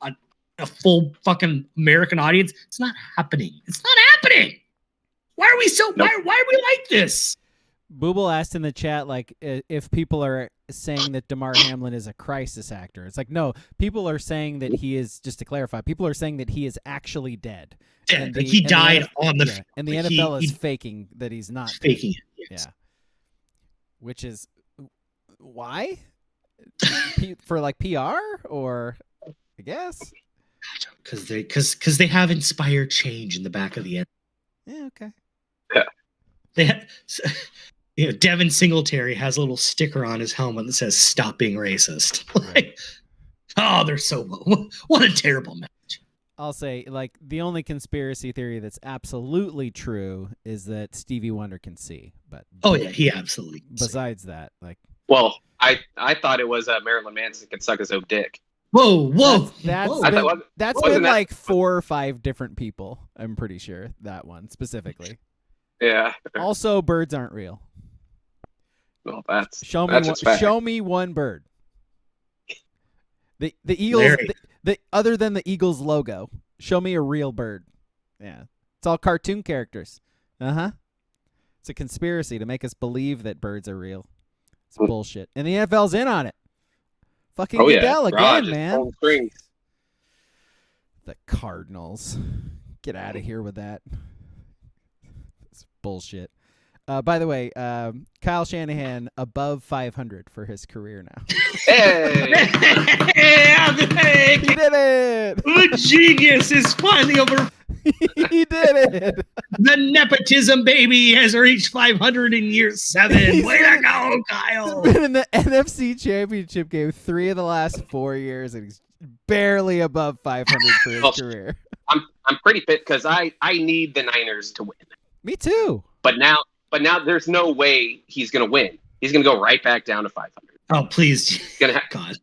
a full fucking American audience, it's not happening. It's not happening. Why are we why are we like this? Booble asked in the chat, like, if people are saying that Damar Hamlin is a crisis actor. It's like, no, people are saying that he is, just to clarify, people are saying that he is actually dead. Dead. He died on the field. And the NFL is faking that he's not faking it. Yes. Yeah. Which is, why? For like PR, or I guess? Because they have inspired change in the back of the end. Yeah, okay. They Devin Singletary has a little sticker on his helmet that says "Stop being racist." Like, they're so what a terrible message. I'll say, like, the only conspiracy theory that's absolutely true is that Stevie Wonder can see. But he absolutely can besides that, like, well, I thought it was Marilyn Manson could suck his own dick. Whoa! That's been like 4 or 5 different people. I'm pretty sure that one specifically. Yeah. Also, birds aren't real. Well, show me one bird. The Eagles, other than the Eagles logo, show me a real bird. Yeah, it's all cartoon characters. It's a conspiracy to make us believe that birds are real. It's bullshit, and the NFL's in on it. Fucking Goodell again, man. The Cardinals, get out of here with that. It's bullshit. By the way, Kyle Shanahan above 500 for his career now. Hey! He did it! The genius is finally over. He did it! The nepotism baby has reached 500 in year 7. Way to go, Kyle! He's been in the NFC Championship game 3 of the last 4 years, and he's barely above 500 for his career. I'm pretty fit because I need the Niners to win. Me too. But now there's no way he's going to win. He's going to go right back down to 500. Oh, please. He's going to have, God.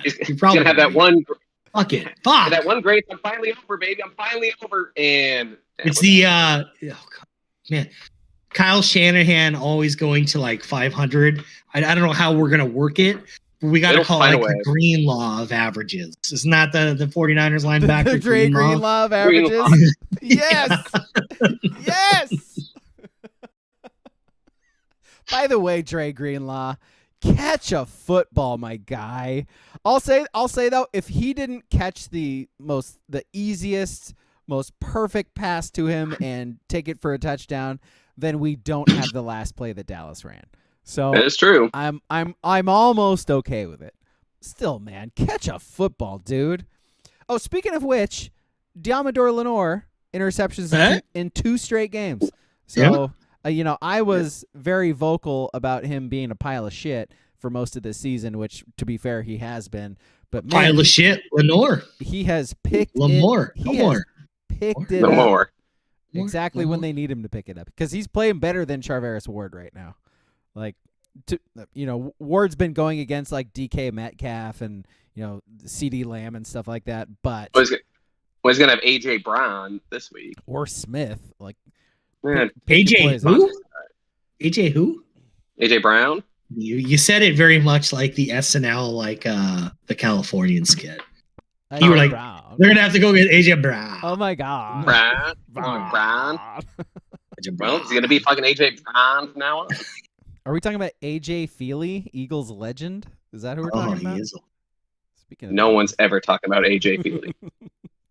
He's going to have that one. Fuck it. Fuck. That one grace. I'm finally over, baby. I'm finally over. And it's the, man, Kyle Shanahan always going to like 500. I don't know how we're going to work it. But we got to call it like the green law of averages. Isn't that the 49ers linebacker? The green law of averages? Yes. Yes. By the way, Dre Greenlaw, catch a football, my guy. I'll say though, if he didn't catch the easiest, most perfect pass to him and take it for a touchdown, then we don't have the last play that Dallas ran. So that is true. I'm almost okay with it. Still, man, catch a football, dude. Oh, speaking of which, Diamador Lenoir interceptions in 2 straight games. So. I was very vocal about him being a pile of shit for most of this season, which, to be fair, he has been. But man, pile of shit, Lenoir. He has picked Lamore. Picked it up exactly when they need him to pick it up, because he's playing better than Charvarius Ward right now. Like, Ward's been going against like DK Metcalf and CD Lamb and stuff like that, but he's gonna have AJ Brown this week or Smith, like. Man, AJ who? AJ who? AJ Brown. You said it very much like the SNL, like the Californian skit. You were like, Brown. They're gonna have to go get AJ Brown. Oh my god, Brown. Well, is he gonna be fucking AJ Brown from now on? Are we talking about AJ Feely, Eagles legend? Is that who we're talking about? Speaking of no one's ever talking about AJ Feely.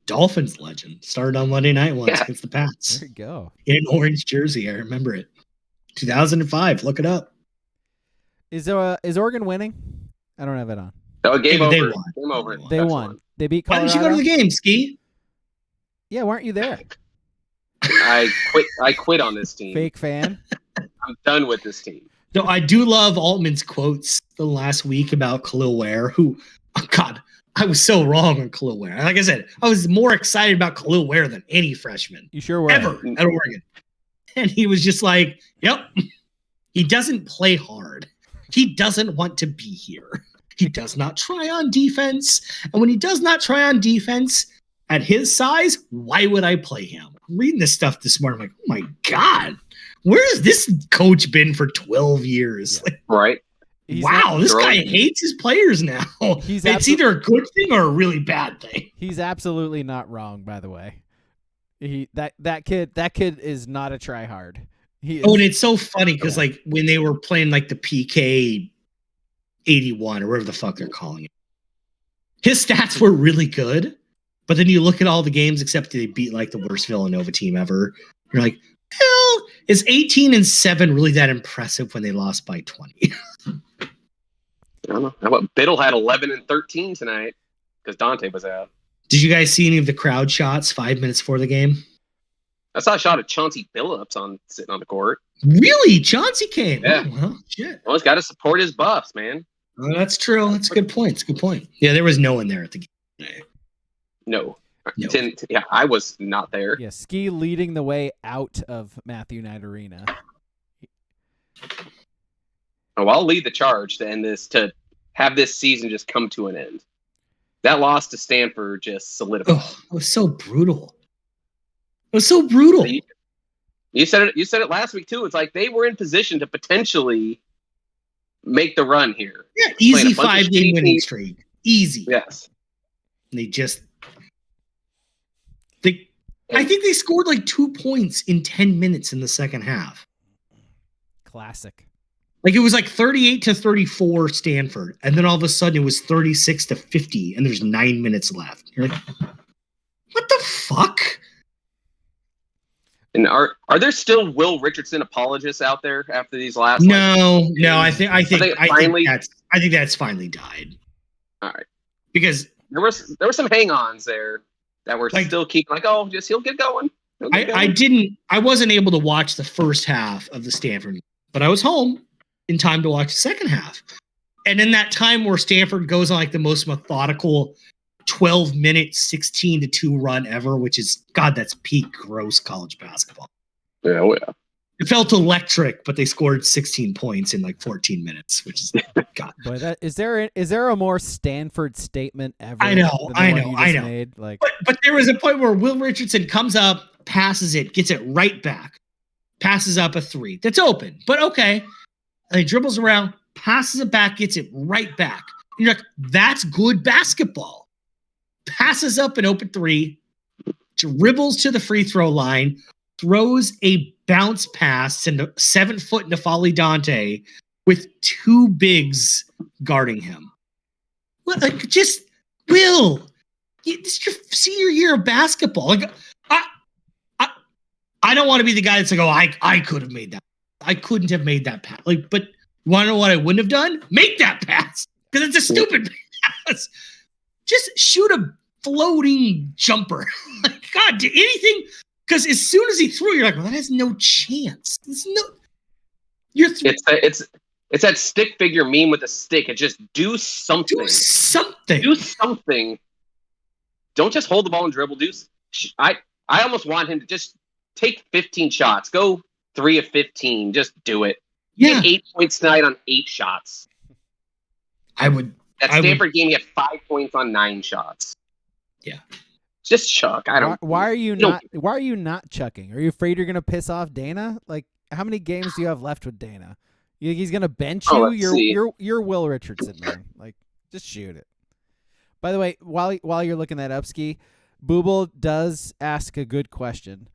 Dolphins legend. Started on Monday night once against the Pats. There you go. In an orange jersey. I remember it. 2005. Look it up. Is Oregon winning? I don't have it on. Oh, game over. Game over. They won. They beat Colorado. Why didn't you go to the game, Ski? Yeah, weren't you there? I quit on this team. Fake fan. I'm done with this team. No, I do love Altman's quotes the last week about Kel'el Ware, who, oh God, I was so wrong on Kel'el Ware. Like I said, I was more excited about Kel'el Ware than any freshman. You sure were. Ever at Oregon. And he was just like, yep, he doesn't play hard. He doesn't want to be here. He does not try on defense. And when he does not try on defense at his size, why would I play him? I'm reading this stuff this morning. I'm like, oh my God, where has this coach been for 12 years? Yeah. Right. Wow, this guy hates his players now. It's either a good thing or a really bad thing. He's absolutely not wrong, by the way. That kid is not a tryhard. And it's so funny because like when they were playing like the PK 81 or whatever the fuck they're calling it, his stats were really good. But then you look at all the games except they beat like the worst Villanova team ever. You're like, hell, is 18-7 really that impressive when they lost by 20? I don't know. How about Biddle had 11-13 tonight because Dante was out. Did you guys see any of the crowd shots 5 minutes before the game? I saw a shot of Chauncey Billups sitting on the court. Really? Chauncey came? Yeah. Oh, well, shit. Well, he's got to support his buffs, man. Oh, that's true. That's a good point. It's a good point. Yeah, there was no one there at the game today. No. Yeah, I was not there. Yeah, Ski leading the way out of Matthew Knight Arena. Oh, I'll lead the charge to end this, to have this season just come to an end. That loss to Stanford just solidified. Oh, it was so brutal. It was so brutal. You said it last week too. It's like they were in position to potentially make the run here. Yeah, easy 5-game winning streak. Easy. Yes. And I think they scored like 2 points in 10 minutes in the second half. Classic. Like it was like 38-34 Stanford, and then all of a sudden it was 36-50, and there's 9 minutes left. You're like, what the fuck? And are there still Will Richardson apologists out there after these last? No. I think that's finally died. All right, because there were some hang-ons there that were still keeping like, oh, just he'll get going. I wasn't able to watch the first half of the Stanford, but I was home in time to watch the second half. And in that time where Stanford goes on like the most methodical 12-minute 16-2 run ever, which is, God, that's peak gross college basketball. Yeah, oh yeah. It felt electric, but they scored 16 points in like 14 minutes, which is God. Boy, is there a more Stanford statement ever? I know. Made? Like, but there was a point where Will Richardson comes up, passes it, gets it right back, passes up a three that's open, but okay. And he dribbles around, passes it back, gets it right back. And you're like, that's good basketball. Passes up an open three, dribbles to the free throw line, throws a bounce pass into 7-foot Nafali Dante with two bigs guarding him. What, like, just Will, it's your senior year of basketball. Like, I don't want to be the guy that's like, oh, I could have made that. I couldn't have made that pass. Like, but you want to know what I wouldn't have done? Make that pass because it's a stupid pass. Just shoot a floating jumper. Like, God, do anything. Because as soon as he threw, you're like, well, that has no chance. It's that stick figure meme with a stick. It just do something. Do something. Don't just hold the ball and dribble. I almost want him to just take 15 shots. Go 3 of 15. Just do it. Yeah. Get 8 points tonight on 8 shots. I would. That Stanford game, he had 5 points on 9 shots. Yeah. Just chuck. I don't. Why are you not chucking? Are you afraid you're gonna piss off Dana? Like, how many games do you have left with Dana? You think he's gonna bench you? You're Will Richardson, man. Like, just shoot it. By the way, while you're looking that up, Ski, Booble does ask a good question.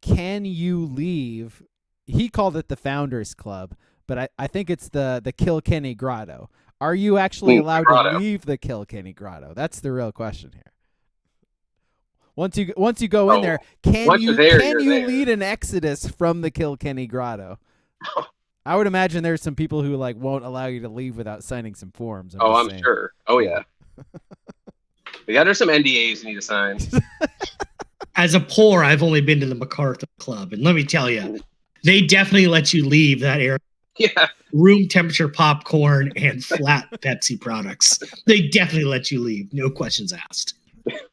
Can you leave? He called it the Founders Club, but I think it's the Kilkenny Grotto. Are you actually allowed to leave the Kilkenny Grotto? That's the real question here. Once you go in there, can you lead an exodus from the Kilkenny Grotto? I would imagine there's some people who like won't allow you to leave without signing some forms. I'm sure. Oh yeah. There's some NDAs you need to sign. As a poor, I've only been to the MacArthur Club, and let me tell you, they definitely let you leave that area. Yeah. Room temperature popcorn and flat Pepsi products. They definitely let you leave. No questions asked.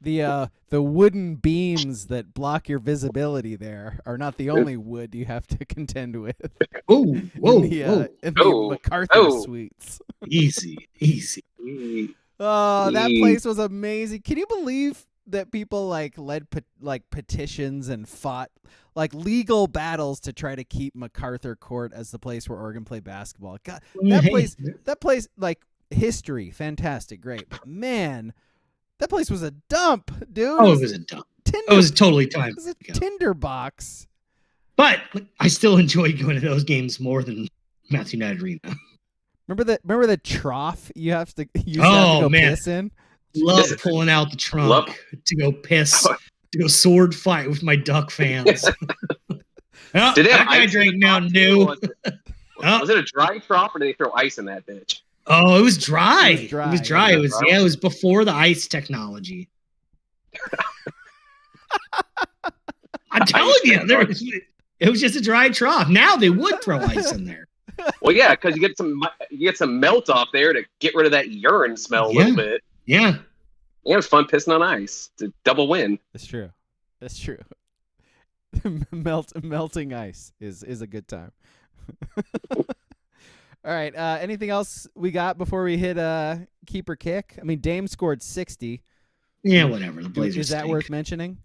The wooden beams that block your visibility there are not the only wood you have to contend with. Whoa, whoa, in the Oh, MacArthur oh. suites. easy. Oh, that place was amazing. Can you believe that people led petitions and fought legal battles to try to keep MacArthur Court as the place where Oregon played basketball? God, that place, history, fantastic, great. But man, that place was a dump, dude. Oh, it was a dump. It was totally time. It was a tinderbox. But I still enjoy going to those games more than Matthew United Arena. Remember the trough you have to go piss in? Love pulling out the trunk to go piss, to go sword fight with my Duck fans. That guy drank Mountain Dew. Was it a dry trough or did they throw ice in that bitch? Oh, it was dry. It was dry. Yeah. It was before the ice technology. I'm telling you, it was just a dry trough. Now they would throw ice in there. Well, yeah, because you get some melt off there to get rid of that urine smell a little bit. Yeah. Yeah, it was fun pissing on ice. It's a double win. That's true. Melting ice is a good time. All right. Anything else we got before we hit keeper kick? I mean, Dame scored 60. Yeah, whatever. The Blazers. Is that worth mentioning?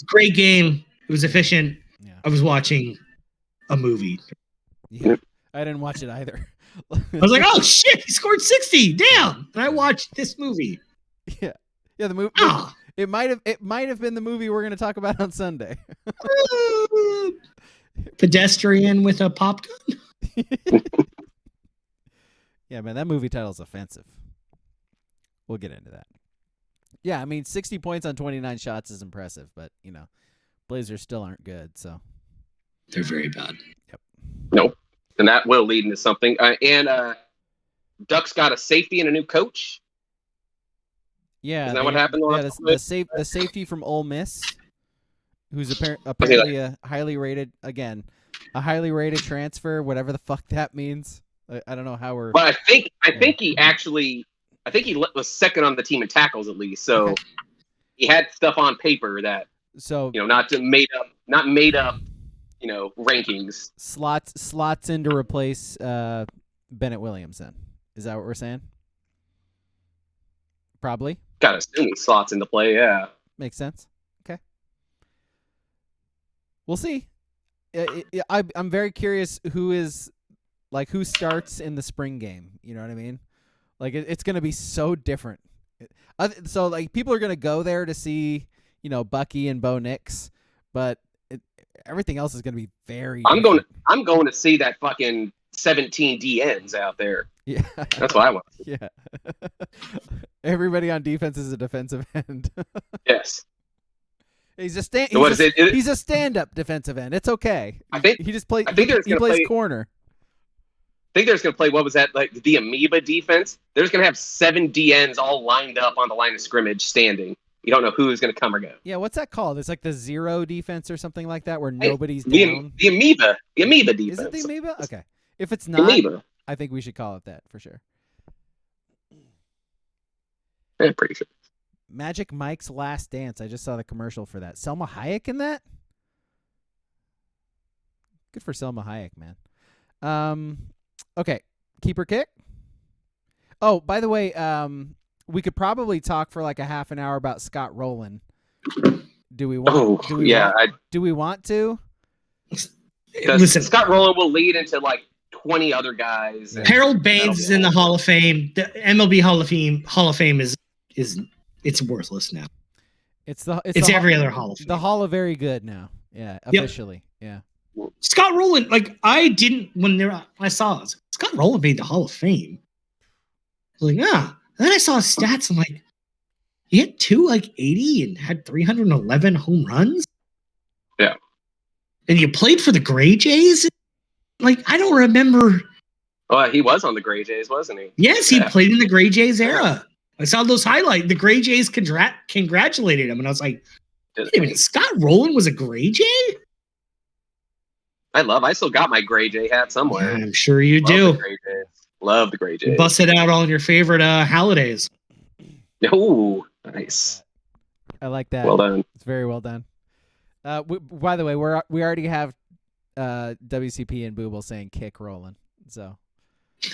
Great game. It was efficient. Yeah. I was watching a movie. Yeah. I didn't watch it either. I was like, oh shit, he scored 60. Damn. And I watched this movie. Yeah. Yeah, the movie. It might have been the movie we're going to talk about on Sunday. Pedestrian with a pop gun. Yeah, man, that movie title's offensive. We'll get into that. Yeah, I mean, 60 points on 29 shots is impressive, but Blazers still aren't good, so they're very bad. Yep. Nope. And that will lead into something. Ducks got a safety and a new coach. Yeah, isn't that what happened? The safety from Ole Miss, who's apparently a highly rated transfer, whatever the fuck that means. I don't know how we're. But I think he was second on the team in tackles at least. So he had stuff on paper that not made up rankings. Slots in to replace Bennett Williams. Then is that what we're saying? Probably. Gotta assume he slots into play. Yeah, makes sense. Okay, we'll see. I'm very curious who starts in the spring game. You know what I mean? It's going to be so different. So people are going to go there to see Bucky and Bo Nix, but everything else is going to be very. I'm going to see that fucking 17 DNs out there. Yeah, that's what I want. Yeah, everybody on defense is a defensive end. Yes, he's a stand-up defensive end. It's okay. I think he just plays. I think he plays corner. I think they're just going to play, what was that, the amoeba defense? They're just going to have 7 DNs all lined up on the line of scrimmage standing. You don't know who's going to come or go. Yeah, what's that called? It's the zero defense or something like that where nobody's down. The amoeba defense. Is it the amoeba? Okay. If it's not, I think we should call it that for sure. I'm pretty sure. Magic Mike's Last Dance. I just saw the commercial for that. Selma Hayek in that? Good for Selma Hayek, man. Okay, keeper kick. Oh, by the way, we could probably talk for a half an hour about Scott Rolen. Do we want? Do we want to? Listen, Scott Rolen will lead into 20 other guys. Harold Baines is in the Hall of Fame. The MLB Hall of Fame is it's worthless now. It's every other Hall of Fame. The Hall of Very Good now. Yeah, officially. Yep. Yeah. Scott Rolen, I saw Scott Rolen made the Hall of Fame. I was and then I saw his stats. I'm like, he had 280 and had 311 home runs. Yeah. And you played for the Gray Jays? I don't remember. Oh, he was on the Gray Jays, wasn't he? Yes, he played in the Gray Jays era. I saw those highlights. The Gray Jays congratulated him, and I was like, wait a minute, Scott Rolen was a Gray Jay? I still got my Gray Jay hat somewhere. Yeah, I'm sure you do. Love the Gray Jays. Busted out all your favorite holidays. Oh, nice. I like that. Well done. It's very well done. By the way, we already have WCP and Booble saying kick Rolen. So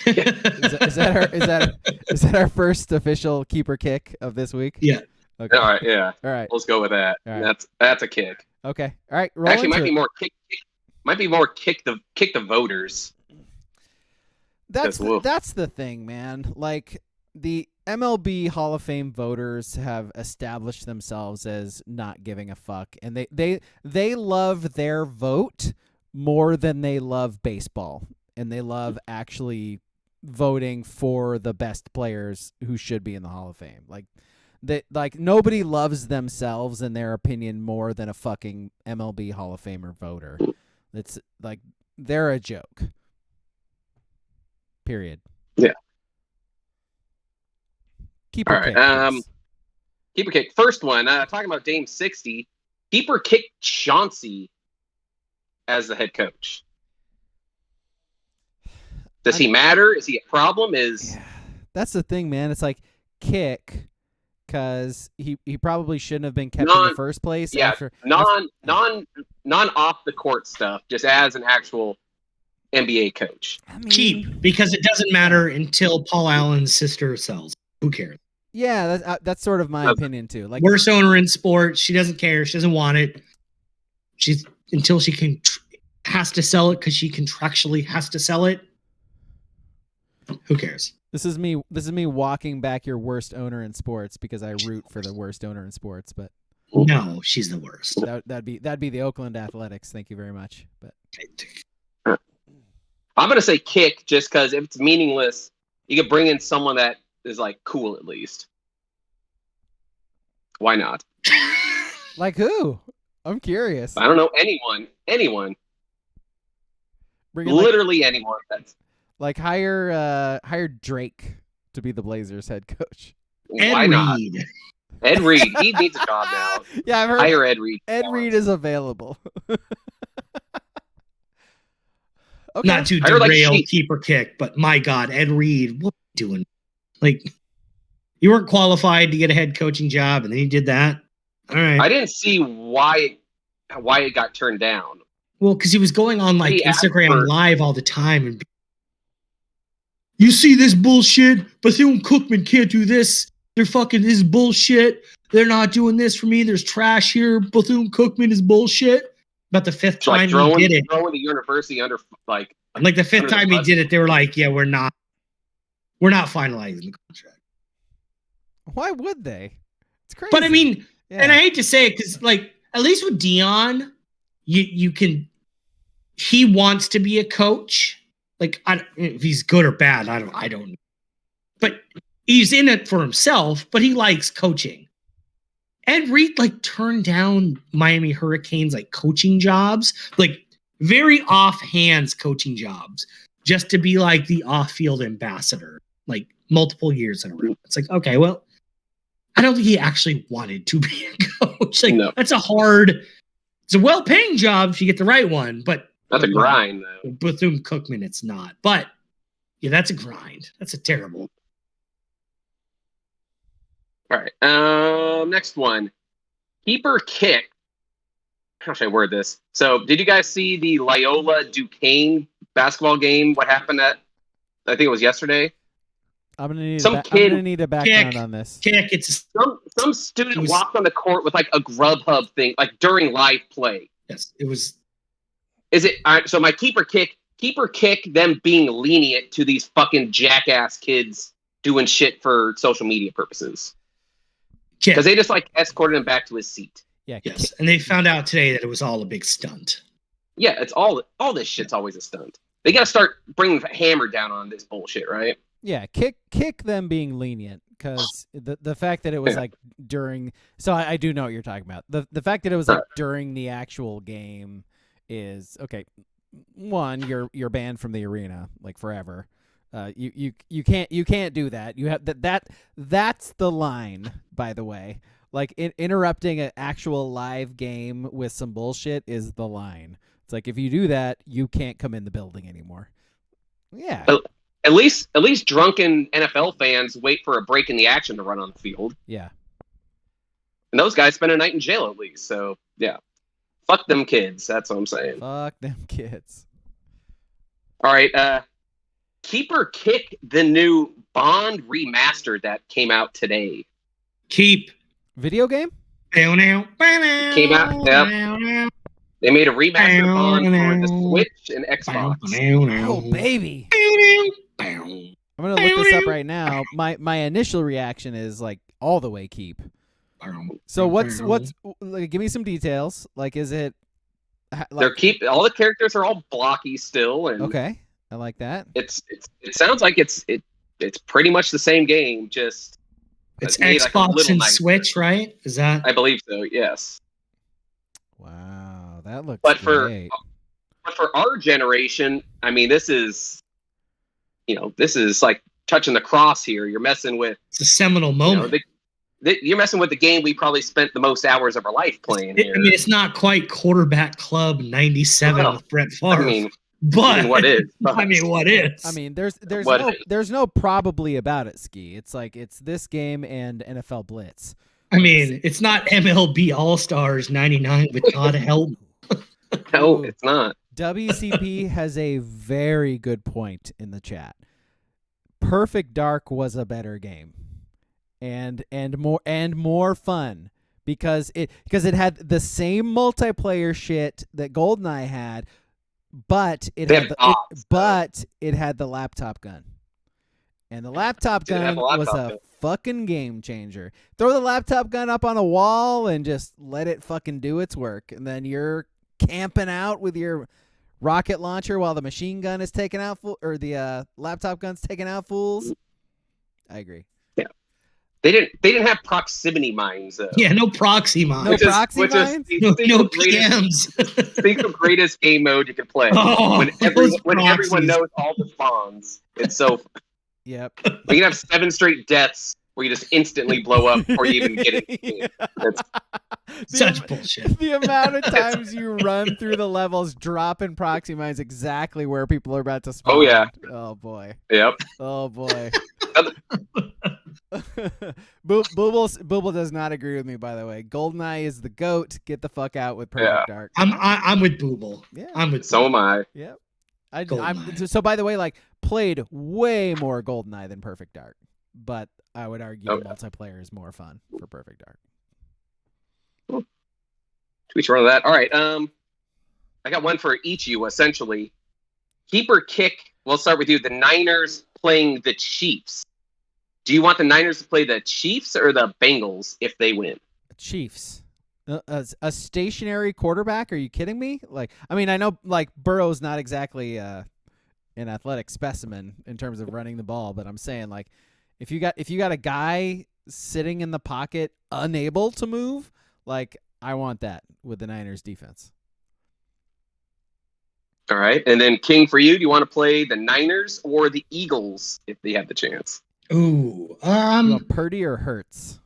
is that our first official keeper kick of this week? Yeah. Okay. All right. Yeah. All right. Let's go with that. All right. That's a kick. Okay. All right. Roll Actually, into might it. be more kick. Might be more kick the voters. That's the thing, man. Like the MLB Hall of Fame voters have established themselves as not giving a fuck, and they love their vote more than they love baseball, and they love actually voting for the best players who should be in the Hall of Fame. Like nobody loves themselves and their opinion more than a fucking MLB Hall of Famer voter. It's like they're a joke. Period. Yeah. Keeper All right. kick. Please. Keeper kick. First one. Talking about Dame 60. Keeper kick Chauncey as the head coach. Does he matter? Is he a problem? That's the thing, man. It's like kick because he probably shouldn't have been kept in the first place. Yeah. Non off the court stuff. Just as an actual NBA coach. Keep, because it doesn't matter until Paul Allen's sister sells. Who cares? Yeah, that's sort of my opinion too. Like worst owner in sports. She doesn't care. She doesn't want it. Until she has to sell it because she contractually has to sell it. Who cares? This is me walking back your worst owner in sports because I root for the worst owner in sports, but no, she's the worst. That'd be the Oakland Athletics. Thank you very much. But I'm gonna say kick just because if it's meaningless, you could bring in someone that is like cool at least. Why not? Like who? I'm curious. I don't know anyone. Literally anyone. That's like hire Drake to be the Blazers head coach. Why not? Ed Reed. He needs a job now. Yeah, I've heard. Hire Ed Reed. Ed Reed is available. Okay. Not to derail keeper kick, but my God, Ed Reed, what are you doing? Like, you weren't qualified to get a head coaching job, and then you did that. All right. I didn't see why it got turned down. Well, because he was going on like Instagram Live all the time, and you see this bullshit. Bethune-Cookman can't do this. They're fucking this bullshit. They're not doing this for me. There's trash here. Bethune-Cookman is bullshit. About the fifth time he did it. Throwing the university under like the fifth time he did it, they were like, "Yeah, we're not finalizing the contract." Why would they? It's crazy. But I mean, and I hate to say it because, like, at least with Dion, you can. He wants to be a coach. Like, if he's good or bad, I don't. But he's in it for himself. But he likes coaching. Ed Reed turned down Miami Hurricanes coaching jobs, very offhands coaching jobs, just to be the off-field ambassador, multiple years in a row. It's okay, well, I don't think he actually wanted to be a coach. No. It's a well-paying job if you get the right one, but that's a grind, though. Bethune-Cookman, it's not. But yeah, that's a grind. That's a terrible. All right. Next one. Keeper kick. How should I word this? So, did you guys see the Loyola Duquesne basketball game? What happened I think it was yesterday? I'm gonna need a background on this. Kick. It's some student walked on the court with a Grubhub thing, during live play. Yes, it was. Is it? All right, so my keeper kick, them being lenient to these fucking jackass kids doing shit for social media purposes. Because they just escorted him back to his seat. Yeah. Yes, and they found out today that it was all a big stunt. Yeah, it's all this shit's always a stunt. They got to start bringing the hammer down on this bullshit, right? Yeah, kick them being lenient because the fact that it was during. So I do know what you're talking about. The fact that it was during the actual game is okay. One, you're banned from the arena forever. You can't do that. You have that's the line, by the way. Interrupting an actual live game with some bullshit is the line. It's if you do that, you can't come in the building anymore. Yeah. At least drunken NFL fans wait for a break in the action to run on the field. Yeah. And those guys spend a night in jail at least. So, yeah. Fuck them kids. That's what I'm saying. Fuck them kids. All right. Keep or kick the new Bond remastered that came out today. Keep. Video game? Came out. Yep. They made a remastered Bond for the Switch and Xbox. Oh, baby. I'm going to look this up right now. My initial reaction is like all the way keep. So what's like, give me some details. Like, is it like, all the characters are all blocky still, and okay, I like that. It sounds like it's pretty much the same game, just it's Xbox like and nicer. Switch, right? Is that? I believe so. Yes. Wow, that looks great. But for our generation, I mean, this is like touching the cross here. You're messing with. It's a seminal moment. You're messing with the game we probably spent the most hours of our life playing here. I mean, it's not quite Quarterback Club 97 with Brett Favre. But what is? I mean, what is? I mean, there's no probably about it, Ski. It's like it's this game and NFL Blitz. I mean, it's not MLB All Stars 99 with Todd Helton. No, it's not. WCP has a very good point in the chat. Perfect Dark was a better game. And more fun because it had the same multiplayer shit that GoldenEye had, but it had the laptop gun, and the laptop gun was a fucking game changer. Throw the laptop gun up on a wall and just let it fucking do its work, and then you're camping out with your rocket launcher while the machine gun is taking out the laptop gun's taking out fools. I agree. They didn't have proximity mines though. Yeah, no proxy mines. No proxy mines? No PMs. Think the greatest game mode you could play. When everyone knows all the spawns. It's so. Yep. We can have 7 straight deaths where you just instantly blow up before you even get it. Such bullshit. The amount of times you run through the levels dropping proxy mines exactly where people are about to spawn. Oh yeah. Oh boy. Yep. Oh boy. Booble does not agree with me, by the way. GoldenEye is the GOAT. Get the fuck out with Perfect Dark. I'm with Booble. Yeah. I'm with. So am I. Yep. So by the way, like played way more GoldenEye than Perfect Dark, but I would argue the multiplayer is more fun for Perfect Dark. Cool. To each one of that. All right. I got one for each of you essentially. Keep or kick. We'll start with you. The Niners playing the Chiefs. Do you want the Niners to play the Chiefs or the Bengals if they win? Chiefs. A stationary quarterback? Are you kidding me? Like, I mean, I know like Burrow's not exactly an athletic specimen in terms of running the ball, but I'm saying like if you got a guy sitting in the pocket unable to move, like I want that with the Niners defense. All right, and then King, for you, do you want to play the Niners or the Eagles if they have the chance? Ooh, you want Purdy or Hurts?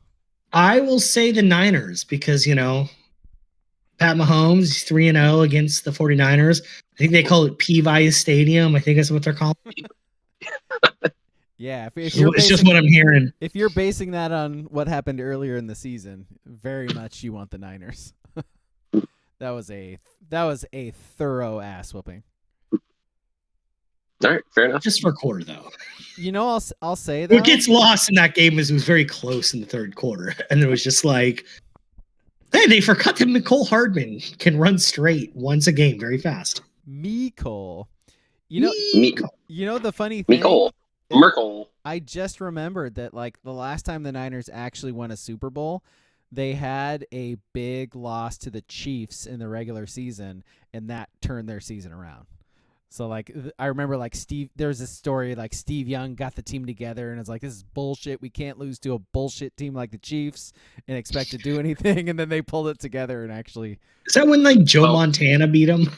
I will say the Niners because, Pat Mahomes, 3-0 against the 49ers. I think they call it Peavise Stadium. I think that's what they're calling it. Yeah. It's just what I'm hearing. If you're basing that on what happened earlier in the season, very much you want the Niners. That was a thorough ass whooping. All right, fair enough. Just for a quarter, though. I'll say that what gets lost in that game is it was very close in the third quarter, and it was just like, hey, they forgot that Mecole Hardman can run straight once a game very fast. Mecole. The funny thing. Merkel. I just remembered that like the last time the Niners actually won a Super Bowl, they had a big loss to the Chiefs in the regular season, and that turned their season around. So, like, I remember, like, there's this story, like, Steve Young got the team together, and it's like, this is bullshit. We can't lose to a bullshit team like the Chiefs and expect to do anything. And then they pulled it together and actually. Is that when, like, Joe Montana beat him?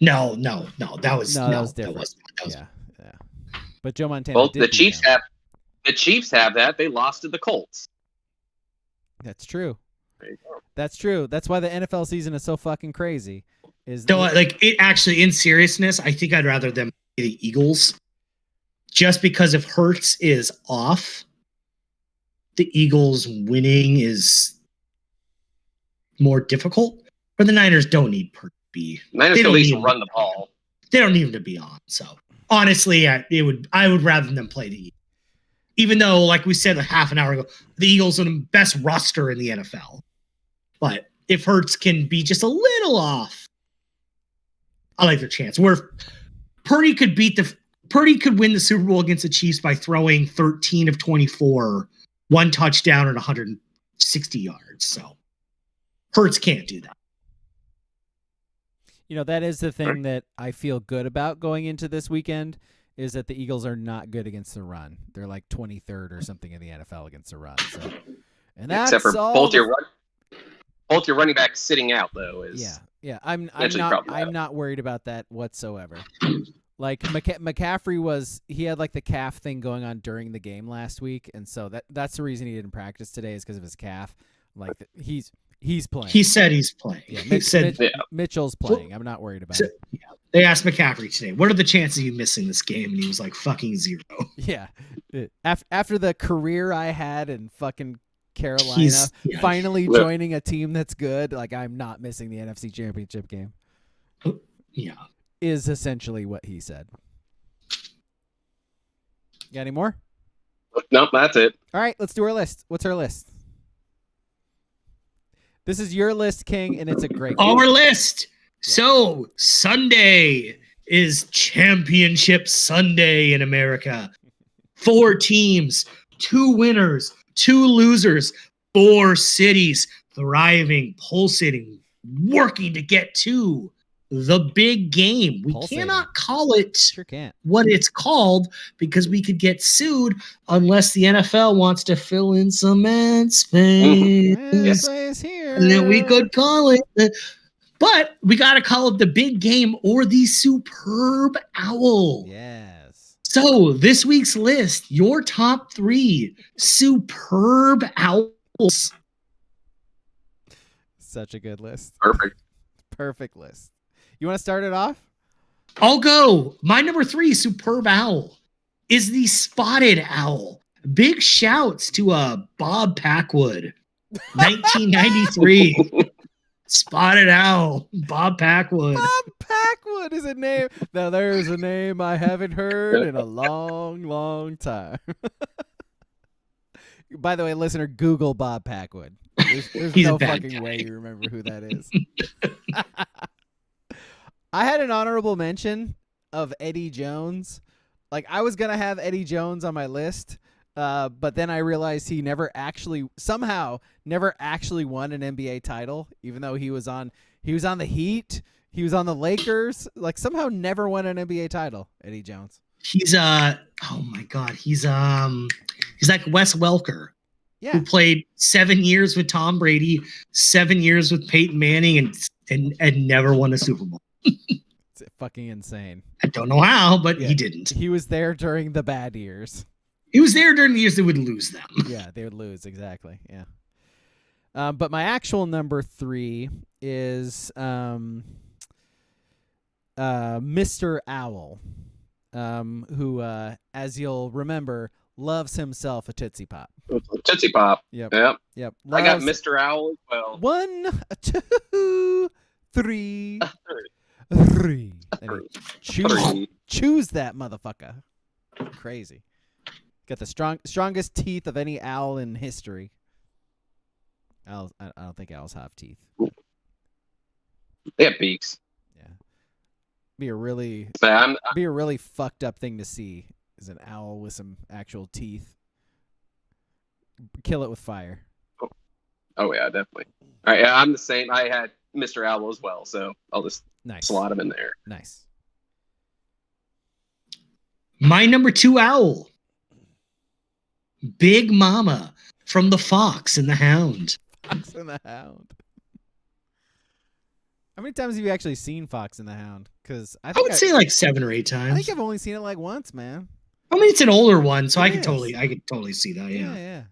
No. That was different. Yeah. But Joe Montana. Well, the Chiefs have that. They lost to the Colts. That's true. That's true. That's why the NFL season is so fucking crazy. It actually, in seriousness, I think I'd rather them play the Eagles, just because if Hurts is off, the Eagles winning is more difficult. But the Niners don't need Purdy to be. Niners They can at don't least need run the ball. They don't need him to be on. So honestly, I would rather them play the Eagles. Even though, like we said a half an hour ago, the Eagles are the best roster in the NFL. But if Hurts can be just a little off, I like their chance. Where Purdy could win the Super Bowl against the Chiefs by throwing 13 of 24, 1 touchdown and 160 yards. So Hurts can't do that. That is the thing that I feel good about going into this weekend is that the Eagles are not good against the run. They're like 23rd or something in the NFL against the run. So, and that's except for all both your running backs sitting out though is I'm not worried about that whatsoever. Like McCaffrey he had like the calf thing going on during the game last week, and so that's the reason he didn't practice today is because of his calf. Like he's playing. He said he's playing. Yeah, Mitchell's playing. I'm not worried about it. Yeah. They asked McCaffrey today, what are the chances of you missing this game? And he was like, fucking 0. Yeah. After the career I had in fucking Carolina, finally joining a team that's good, like I'm not missing the NFC Championship game. Yeah. Is essentially what he said. Got any more? Nope, that's it. All right, let's do our list. What's our list? This is your list, King, and it's a great Our list. So Sunday is Championship Sunday in America. 4 teams, 2 winners, 2 losers, 4 cities thriving, pulsating, working to get to the big game. We cannot call it what it's called because we could get sued unless the NFL wants to fill in some ad space. And then we could call it. But we got to call it the big game or the superb owl. Yes. So this week's list, your top 3 superb owls. Such a good list. Perfect list. You want to start it off? I'll go. My number 3 superb owl is the spotted owl. Big shouts to Bob Packwood, 1993. Spotted owl, Bob Packwood. Bob Packwood is a name. Now there's a name I haven't heard in a long, long time. By the way, listener, Google Bob Packwood. There's no fucking way you remember who that is. I had an honorable mention of Eddie Jones. Like I was gonna have Eddie Jones on my list, but then I realized he never actually won an NBA title, even though he was on the Heat, he was on the Lakers, like somehow never won an NBA title. Eddie Jones. He's oh my god, he's like Wes Welker. Yeah. Who played 7 years with Tom Brady, 7 years with Peyton Manning, and never won a Super Bowl. It's fucking insane. I don't know how, but he didn't. He was there during the bad years. He was there during the years they would lose them. Yeah, they would lose, exactly. Yeah. But my actual number 3 is Mr. Owl, who, as you'll remember, loves himself a Tootsie Pop. Tootsie Pop. Yep. I got Mr. Owl as well. 1, 2, 3. 3. Choose that motherfucker. Crazy. Got the strongest teeth of any owl in history. I don't think owls have teeth. They have beaks. Yeah. Be a really fucked up thing to see is an owl with some actual teeth. Kill it with fire. Oh yeah, definitely. All right, yeah, I'm the same. I had Mr. Owl as well, so I'll just slot him in there. Nice. My number 2 owl, Big Mama from The Fox and the Hound. Fox and the Hound. How many times have you actually seen Fox and the Hound? Because I would say like 7 or 8 times. I think I've only seen it like once, man. I mean, it's an older one, so I could totally see that. Yeah.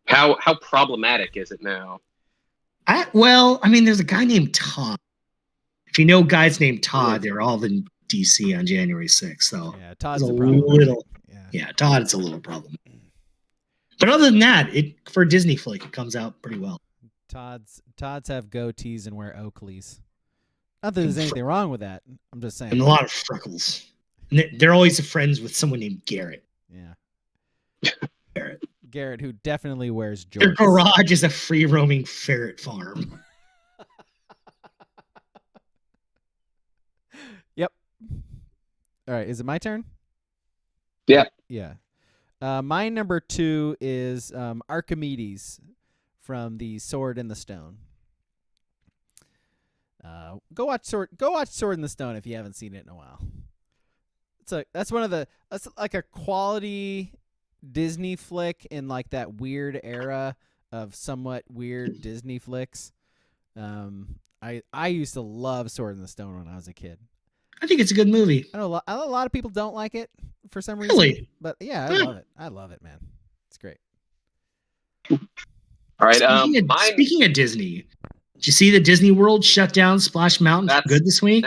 How problematic is it now? There's a guy named Todd. If you know guys named Todd, they're all in DC on January 6th. So yeah, Todd's a problem. Todd, it's a little problem. But other than that, for a Disney flick, it comes out pretty well. Todd's have goatees and wear Oakleys. Not that there's anything wrong with that. I'm just saying. And a lot of freckles. And they're always friends with someone named Garrett. Yeah. Garrett, who definitely wears jorts. Their garage is a free-roaming ferret farm. Yep. All right. Is it my turn? Yeah. Yeah. My number 2 is Archimedes from the Sword in the Stone. Go watch Sword in the Stone if you haven't seen it in a while. That's like a quality Disney flick in like that weird era of somewhat weird Disney flicks. I used to love Sword in the Stone when I was a kid. I think it's a good movie. I know a lot of people don't like it for some reason. Really? But yeah, I love it. I love it, man. It's great. All right. Speaking of Disney, did you see the Disney World shut down Splash Mountain for good this week?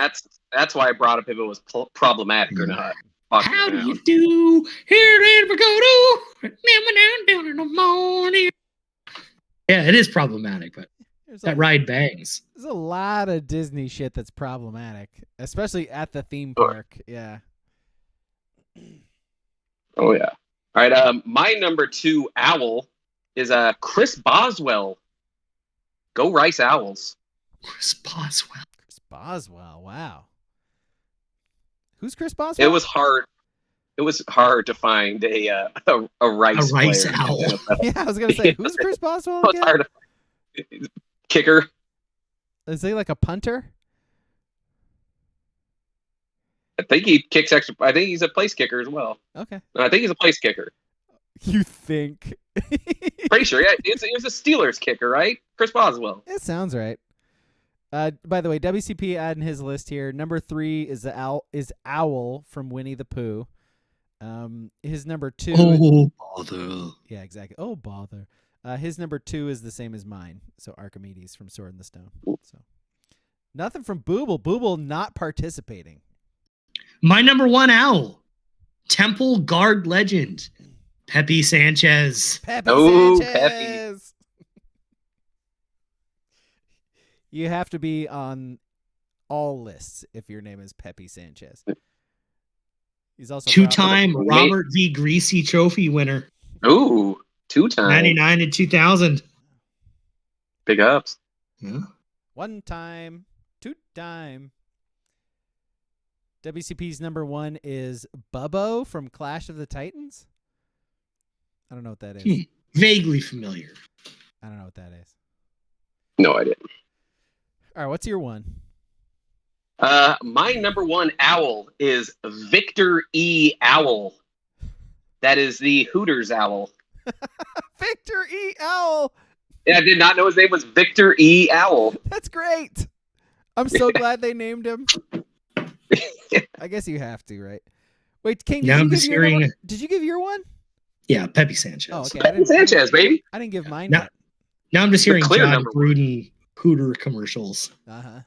That's why I brought up if it was problematic or not. How do you do? Here in Pagoda, down in the morning. Yeah, it is problematic, but that ride bangs. There's a lot of Disney shit that's problematic, especially at the theme park. Yeah. Oh yeah. All right. My number 2 owl is Chris Boswell. Go Rice Owls. Chris Boswell. Chris Boswell. Wow. Who's Chris Boswell? It was hard to find a rice owl. Yeah, I was gonna say, who's Chris Boswell again? It was hard to kicker. Is he like a punter? I think he kicks extra. I think he's a place kicker as well. Okay. I think he's a place kicker. You think? Pretty sure. Yeah, he was a Steelers kicker, right? Chris Boswell. It sounds right. By the way, WCP adding his list here. Number 3 is Owl from Winnie the Pooh. His number 2. Oh bother. Yeah, exactly. Oh bother. His number 2 is the same as mine. So Archimedes from Sword in the Stone. So nothing from Booble. Booble not participating. My number 1 owl, Temple Guard legend, Pepe Sanchez. Pepe. You have to be on all lists if your name is Pepe Sanchez. He's also 2-time Robert V. Greasy Trophy winner. Ooh, 2-time. 99 and 2000. Big ups. Yeah. 1 time, 2-time. WCP's number 1 is Bubbo from Clash of the Titans. I don't know what that is. Vaguely familiar. I don't know what that is. No idea. All right, what's your 1? My number 1 owl is Victor E. Owl. That is the Hooters owl. Victor E. Owl. Yeah, I did not know his name was Victor E. Owl. That's great. I'm so glad they named him. I guess you have to, right? Wait, King, did you give your 1? Yeah, Pepe Sanchez. Oh, okay. Pepe Sanchez, baby. I didn't give mine now, now I'm just hearing John Gruden Hooter commercials. Uh-huh.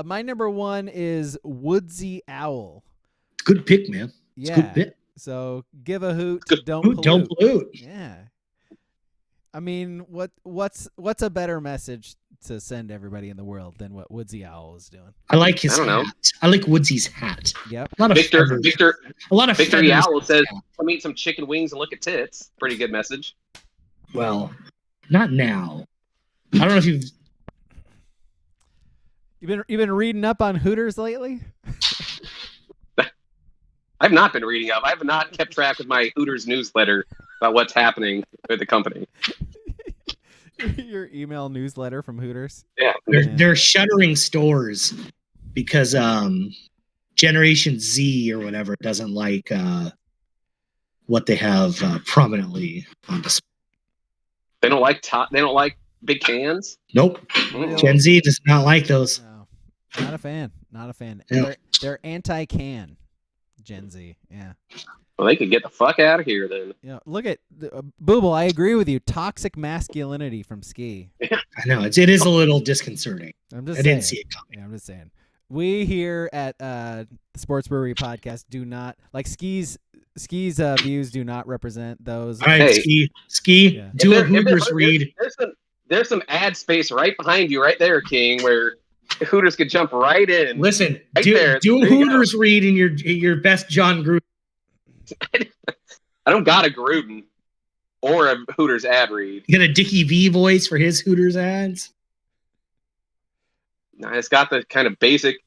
My number 1 is Woodsy Owl. Good pick, man. It's Yeah. Good pick. So give a hoot, don't Hoot, pollute. don't pollute. Yeah. I mean, what's a better message to send everybody in the world than what Woodsy Owl is doing? I like his hat. I like Woodsy's hat. Yep. A lot of Victor E. Owl says, "Come eat some chicken wings and look at tits." Pretty good message. Well, not now. I don't know if you've been reading up on Hooters lately. I've not been reading up. I have not kept track with my Hooters newsletter about what's happening with the company. Your email newsletter from Hooters. Yeah, they're shuttering stores because Generation Z or whatever doesn't like what they have prominently on display. They don't like big cans. Nope. Mm. Gen Z does not like those. No, not a fan. Not a fan. Yeah. They're anti-can. Gen Z. Yeah. Well, they could get the fuck out of here then. Yeah. Look at Booble. I agree with you. Toxic masculinity from Ski. I know it is a little disconcerting. I didn't see it coming. Yeah, I'm just saying. We here at the Sports Brewery podcast do not like Ski's views do not represent those. All right, Hey. Ski. Yeah. Do a Hooters read. there's some ad space right behind you, right there, King, where Hooters could jump right in. Listen, Right do there. a There you Hooters read in your best John Gruden. I don't got a Gruden or a Hooters ad read. You got a Dickie V voice for his Hooters ads? No, it's got the kind of basic.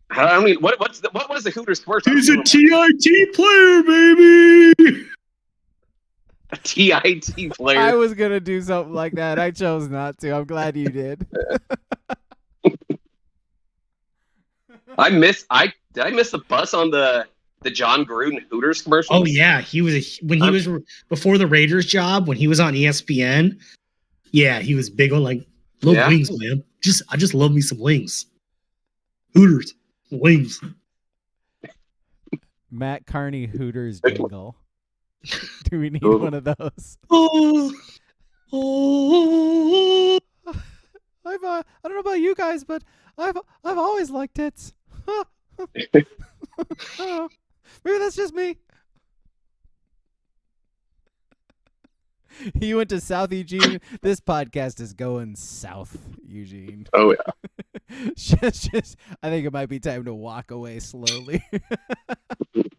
I mean, what was the Hooters commercial? He's a TIT player, baby. A TIT player. I was gonna do something like that. I chose not to. I'm glad you did. Did I miss the bus on the John Gruden Hooters commercial? Oh yeah, he was before the Raiders job when he was on ESPN. Yeah, he was big on like wings, man. I just love me some wings. Hooters wings. Matt Carney Hooters jingle. Do we need one of those? Oh. I don't know about you guys, but I've always liked tits. Maybe that's just me. He went to South Eugene. This podcast is going south, Eugene. Oh yeah. just, I think it might be time to walk away slowly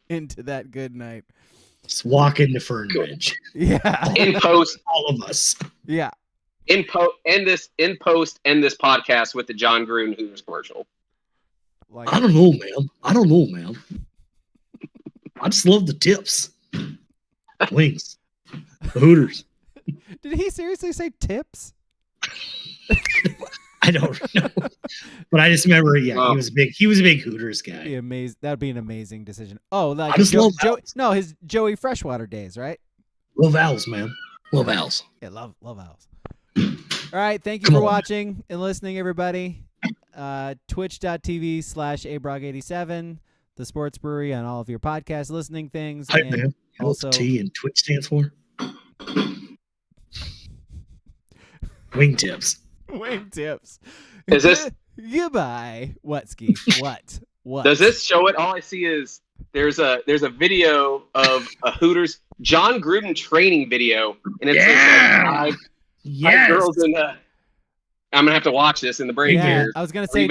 into that good night. Just walk into Fern Ridge. Yeah. In post, all of us. Yeah. End this podcast with the John Gruden Hooters commercial. Like, I don't know, man. I just love the tips. Wings. The Hooters. Did he seriously say tips? I don't know. But I just remember, he was a big Hooters guy. That'd be an amazing decision. Oh, like I just love his Joey Freshwater days, right? Love Owls, man. Love Owls. Yeah, love Owls. All right, thank you for watching and listening, everybody. Twitch.tv/abrog87, the Sports Brewery on all of your podcast listening things. Hi, and man. Also, T and Twitch stands for Wingtips. Wingtips. Is this goodbye? What ski? What? Does this show it? All I see is there's a video of a Hooters John Gruden training video, and it's like five girls in the. I'm gonna have to watch this in the break here. I was gonna say,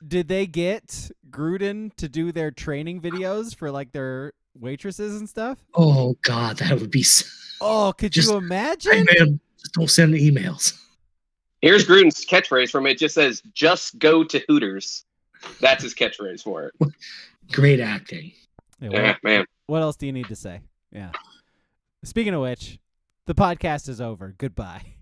did they get Gruden to do their training videos for like their waitresses and stuff? Oh God, that would be. Could you imagine? Hey, man, just don't send emails. Here's Gruden's catchphrase from it. It just says, "Just go to Hooters." That's his catchphrase for it. Great acting. Yeah, man. What else do you need to say? Yeah. Speaking of which, the podcast is over. Goodbye.